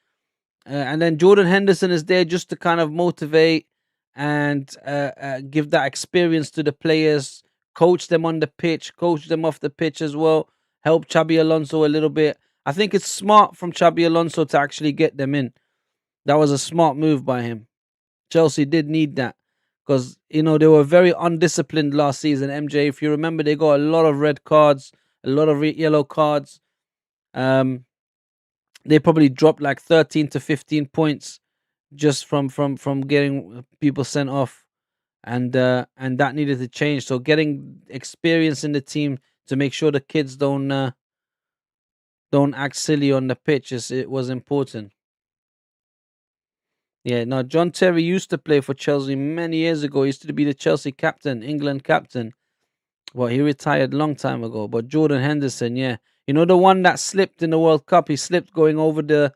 And then Jordan Henderson is there just to kind of motivate and give that experience to the players, coach them on the pitch, coach them off the pitch as well, help Xabi Alonso a little bit. I think it's smart from Xabi Alonso to actually get them in. That was a smart move by him. Chelsea did need that because, they were very undisciplined last season, MJ. If you remember, they got a lot of red cards, a lot of yellow cards. They probably dropped like 13 to 15 points just from getting people sent off, and that needed to change. So getting experience in the team to make sure the kids don't act silly on the pitch it was important. Yeah, no, John Terry used to play for Chelsea many years ago. He used to be the Chelsea captain, England captain. Well, he retired a long time ago. But Jordan Henderson, yeah, the one that slipped in the World Cup. He slipped going over the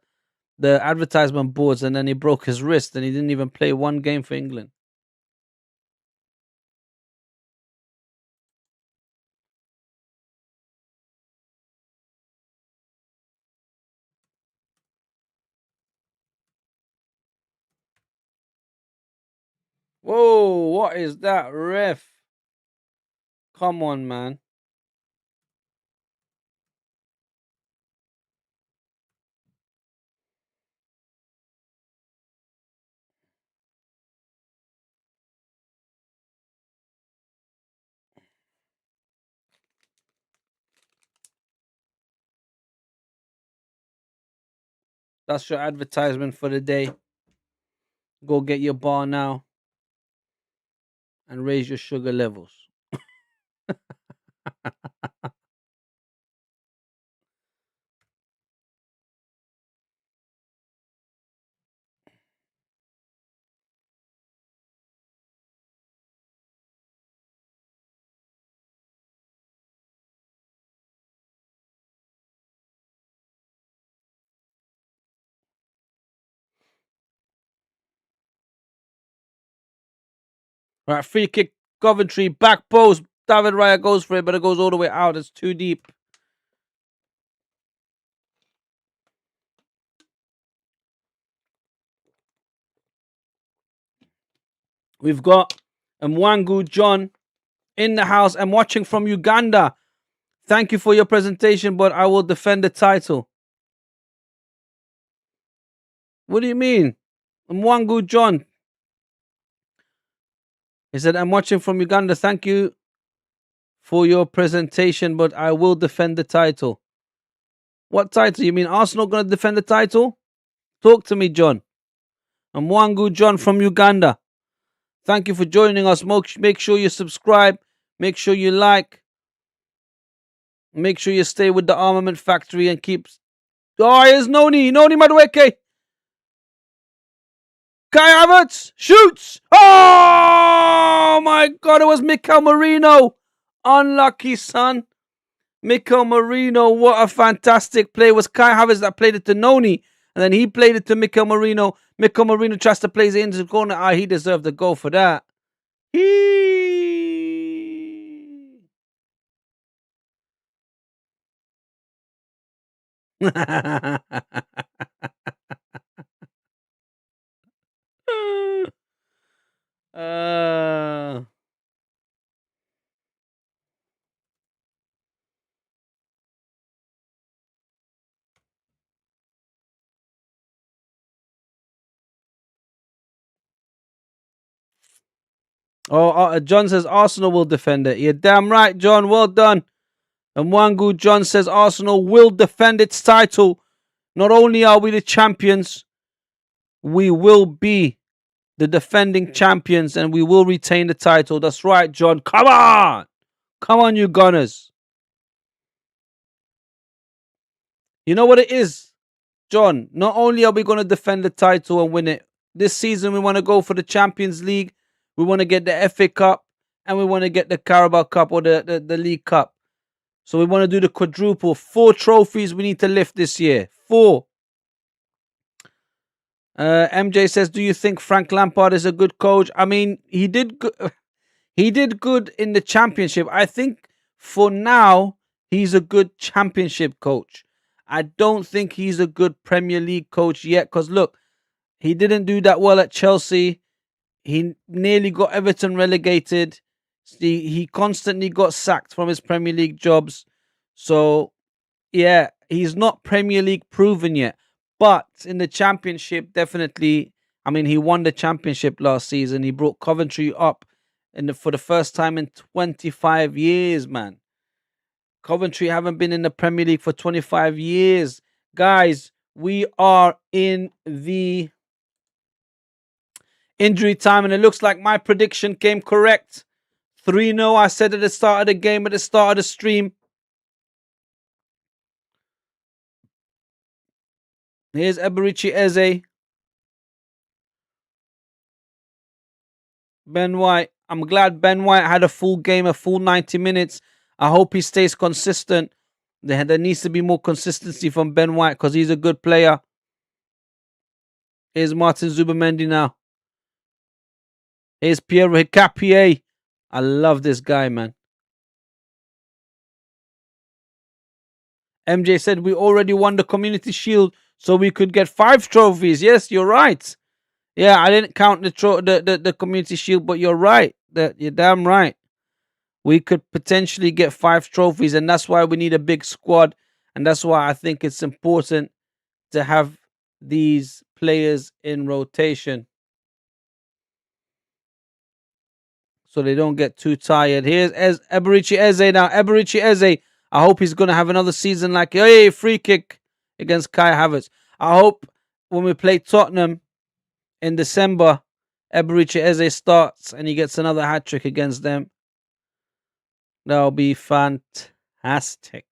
advertisement boards, and then he broke his wrist, and he didn't even play one game for England. Whoa, what is that, ref? Come on, man. That's your advertisement for the day. Go get your bar now and raise your sugar levels. All right, free kick, Coventry, back post. David Raya goes for it, but it goes all the way out. It's too deep. We've got Mwangu John in the house. I'm watching from Uganda. Thank you for your presentation, but I will defend the title. What do you mean? Mwangu John. He said, I'm watching from Uganda. Thank you for your presentation, but I will defend the title. What title? You mean Arsenal going to defend the title? Talk to me, John. I'm Mwangu John from Uganda. Thank you for joining us. Make sure you subscribe. Make sure you like. Make sure you stay with the Armament Factory and keep... Oh, here's Noni. Noni Madueke. Kai Havertz shoots. Oh, my God. It was Mikel Merino. Unlucky, son. Mikel Merino. What a fantastic play. It was Kai Havertz that played it to Noni. And then he played it to Mikel Merino. Mikel Merino tries to play it into the corner. He deserved the goal for that. uh... John says Arsenal will defend it. You're damn right, John. Well done. And Mwangu John says Arsenal will defend its title. Not only are we the champions, we will be the defending champions and we will retain the title. That's right, John. Come on. Come on, you Gunners. You know what it is, John? Not only are we going to defend the title and win it, this season we want to go for the Champions League, we want to get the FA Cup, and we want to get the Carabao Cup or the League Cup. So we want to do the quadruple. 4 trophies we need to lift this year. 4. MJ says, do you think Frank Lampard is a good coach? I mean, he did good in the Championship. I think for now, he's a good Championship coach. I don't think he's a good Premier League coach yet. Because look, he didn't do that well at Chelsea. He nearly got Everton relegated. He constantly got sacked from his Premier League jobs. So, yeah, he's not Premier League proven yet. But in the Championship, definitely. I mean, he won the Championship last season. He brought Coventry up for the first time in 25 years, man. Coventry haven't been in the Premier League for 25 years. Guys, we are in the injury time, and it looks like my prediction came correct. 3-0, I said at the start of the game, at the start of the stream. Here's Eberici Eze. Ben White. I'm glad Ben White had a full game, a full 90 minutes. I hope he stays consistent. There needs to be more consistency from Ben White because he's a good player. Here's Martin Zubimendi now. Here's Pierre Hicapié. I love this guy, man. MJ said we already won the Community Shield, so we could get 5 trophies. Yes, you're right. Yeah, I didn't count the Community Shield, but you're right. You're damn right. We could potentially get 5 trophies, and that's why we need a big squad. And that's why I think it's important to have these players in rotation so they don't get too tired. Here's Eberici Eze now. Eberici Eze. I hope he's going to have another season like, hey, free kick against Kai Havertz. I hope when we play Tottenham in December, Eberici Eze starts and he gets another hat-trick against them. That'll be fantastic.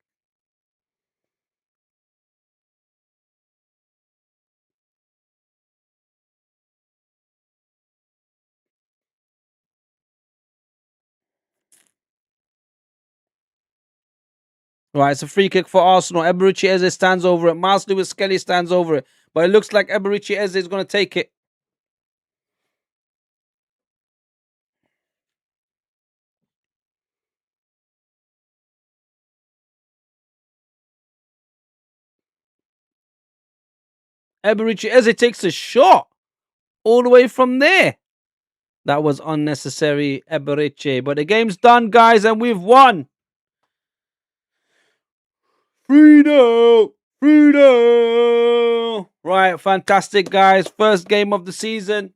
Right, it's a free kick for Arsenal. Eberici Eze stands over it. Miles Lewis-Skelly stands over it. But it looks like Eberici Eze is going to take it. Eberici Eze takes a shot all the way from there. That was unnecessary, Eberici. But the game's done, guys, and we've won. 3-0. 3-0. Right, fantastic, guys. First game of the season.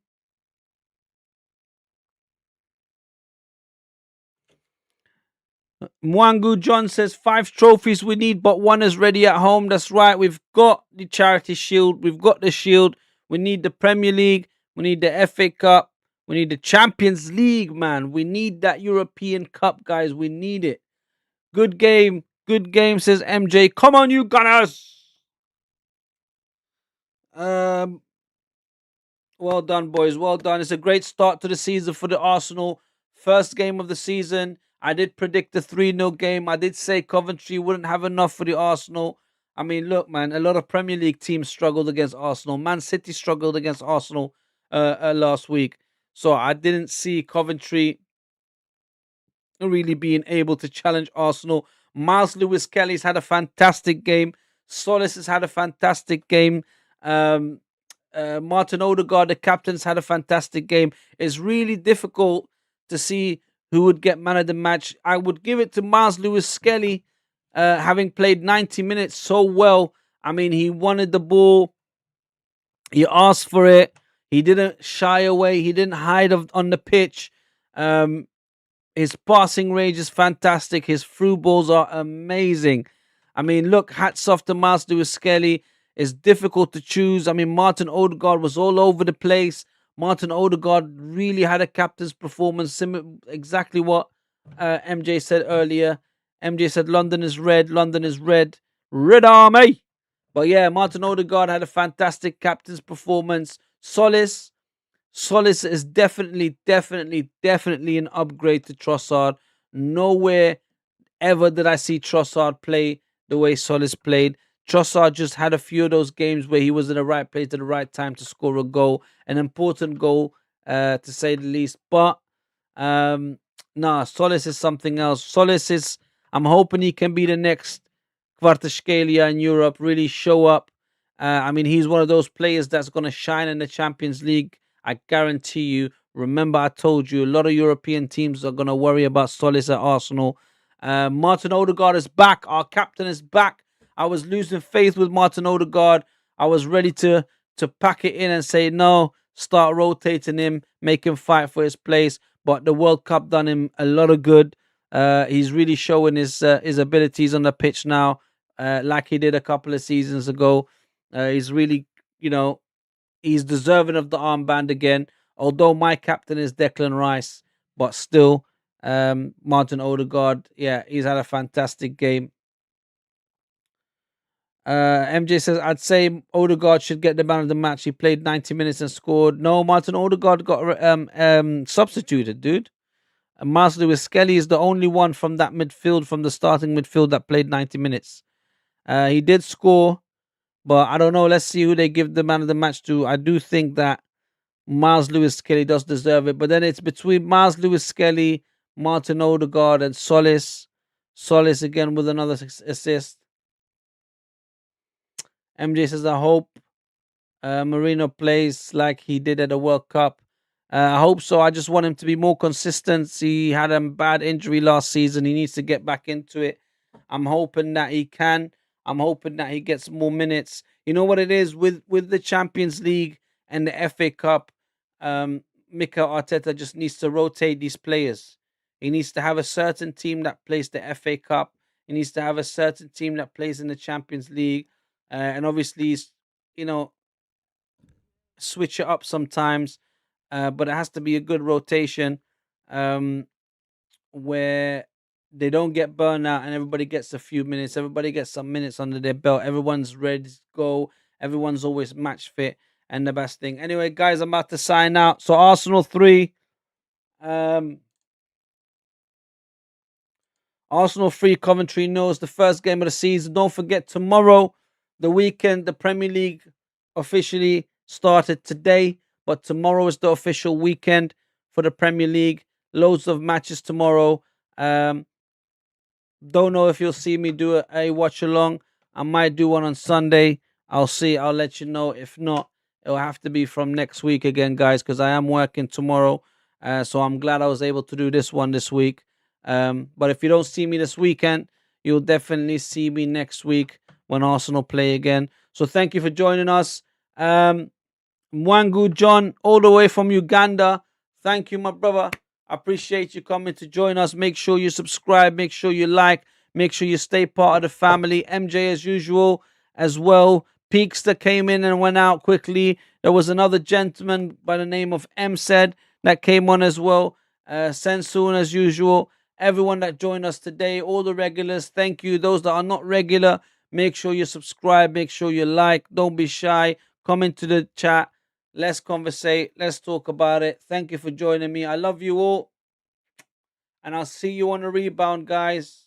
Mwangu John says 5 trophies we need, but 1 is ready at home. That's right. We've got the Charity Shield. We've got the Shield. We need the Premier League. We need the FA Cup. We need the Champions League, man. We need that European Cup, guys. We need it. Good game. Good game, says MJ. Come on, you Gunners. Well done, boys. Well done. It's a great start to the season for the Arsenal. First game of the season. I did predict the 3-0 game. I did say Coventry wouldn't have enough for the Arsenal. I mean, look, man, a lot of Premier League teams struggled against Arsenal. Man City struggled against Arsenal last week. So I didn't see Coventry really being able to challenge Arsenal. Miles Lewis-Kelly's had a fantastic game. Solis has had a fantastic game. Martin Odegaard, the captain's had a fantastic game. It's really difficult to see who would get man of the match. I would give it to Miles Lewis-Skelly, having played 90 minutes so well. I mean, he wanted the ball. He asked for it. He didn't shy away. He didn't hide on the pitch. His passing range is fantastic. His through balls are amazing. I mean, look, hats off to Miles Lewis-Skelly. It's difficult to choose. I mean, Martin Odegaard was all over the place. Martin Odegaard really had a captain's performance. Exactly what MJ said earlier. MJ said London is red. London is red. Red Army. But yeah, Martin Odegaard had a fantastic captain's performance. Solis is definitely an upgrade to Trossard. Nowhere ever did I see Trossard play the way Solis played. Trossard just had a few of those games where he was in the right place at the right time to score a goal, an important goal, to say the least. But um, nah, Solis is something else. Solis is. I'm hoping he can be the next Kvaratskhelia in Europe. Really show up. I mean, he's one of those players that's going to shine in the Champions League. I guarantee you. Remember, I told you a lot of European teams are going to worry about Solis at Arsenal. Martin Odegaard is back. Our captain is back. I was losing faith with Martin Odegaard. I was ready to pack it in and say no, start rotating him, make him fight for his place. But the World Cup done him a lot of good. He's really showing his abilities on the pitch now, like he did a couple of seasons ago. He's really, you know, he's deserving of the armband again. Although my captain is Declan Rice, but still, Martin Odegaard, yeah, he's had a fantastic game. MJ says, I'd say Odegaard should get the man of the match. He played 90 minutes and scored. No, Martin Odegaard got substituted, dude. And Miles Lewis Skelly is the only one from that midfield, from the starting midfield, that played 90 minutes. He did score, but I don't know. Let's see who they give the man of the match to. I do think that Miles Lewis Skelly does deserve it, but then it's between Miles Lewis Skelly, Martin Odegaard, and Solis. Solis again with another assist. MJ says, I hope Marino plays like he did at the World Cup. I hope so. I just want him to be more consistent. He had a bad injury last season. He needs to get back into it. I'm hoping that he can. I'm hoping that he gets more minutes. You know what it is with the Champions League and the FA Cup. Mikel Arteta just needs to rotate these players. He needs to have a certain team that plays the FA Cup. He needs to have a certain team that plays in the Champions League, and obviously, you know, switch it up sometimes. But it has to be a good rotation, um, where they don't get burned out and everybody gets a few minutes. Everybody gets some minutes under their belt. Everyone's ready to go. Everyone's always match fit and the best thing. Anyway, guys, I'm about to sign out. So Arsenal 3. Um, Arsenal 3, Coventry knows the first game of the season. Don't forget, tomorrow, the weekend, the Premier League officially started today, but tomorrow is the official weekend for the Premier League. Loads of matches tomorrow. Don't know if you'll see me do a watch along. I might do one on Sunday. I'll see. I'll let you know. If not, it'll have to be from next week again, guys, because I am working tomorrow. So I'm glad I was able to do this one this week. But if you don't see me this weekend, you'll definitely see me next week when Arsenal play again. So thank you for joining us. Mwangu John, all the way from Uganda. Thank you, my brother. I appreciate you coming to join us. Make sure you subscribe. Make sure you like. Make sure you stay part of the family. MJ, as usual, as well. Peakster came in and went out quickly. There was another gentleman by the name of M said that came on as well. Sensoon, as usual. Everyone that joined us today, all the regulars, thank you. Those that are not regular, make sure you subscribe. Make sure you like. Don't be shy. Come into the chat. Let's conversate. Let's talk about it. Thank you for joining me. I love you all. And I'll see you on the rebound, guys.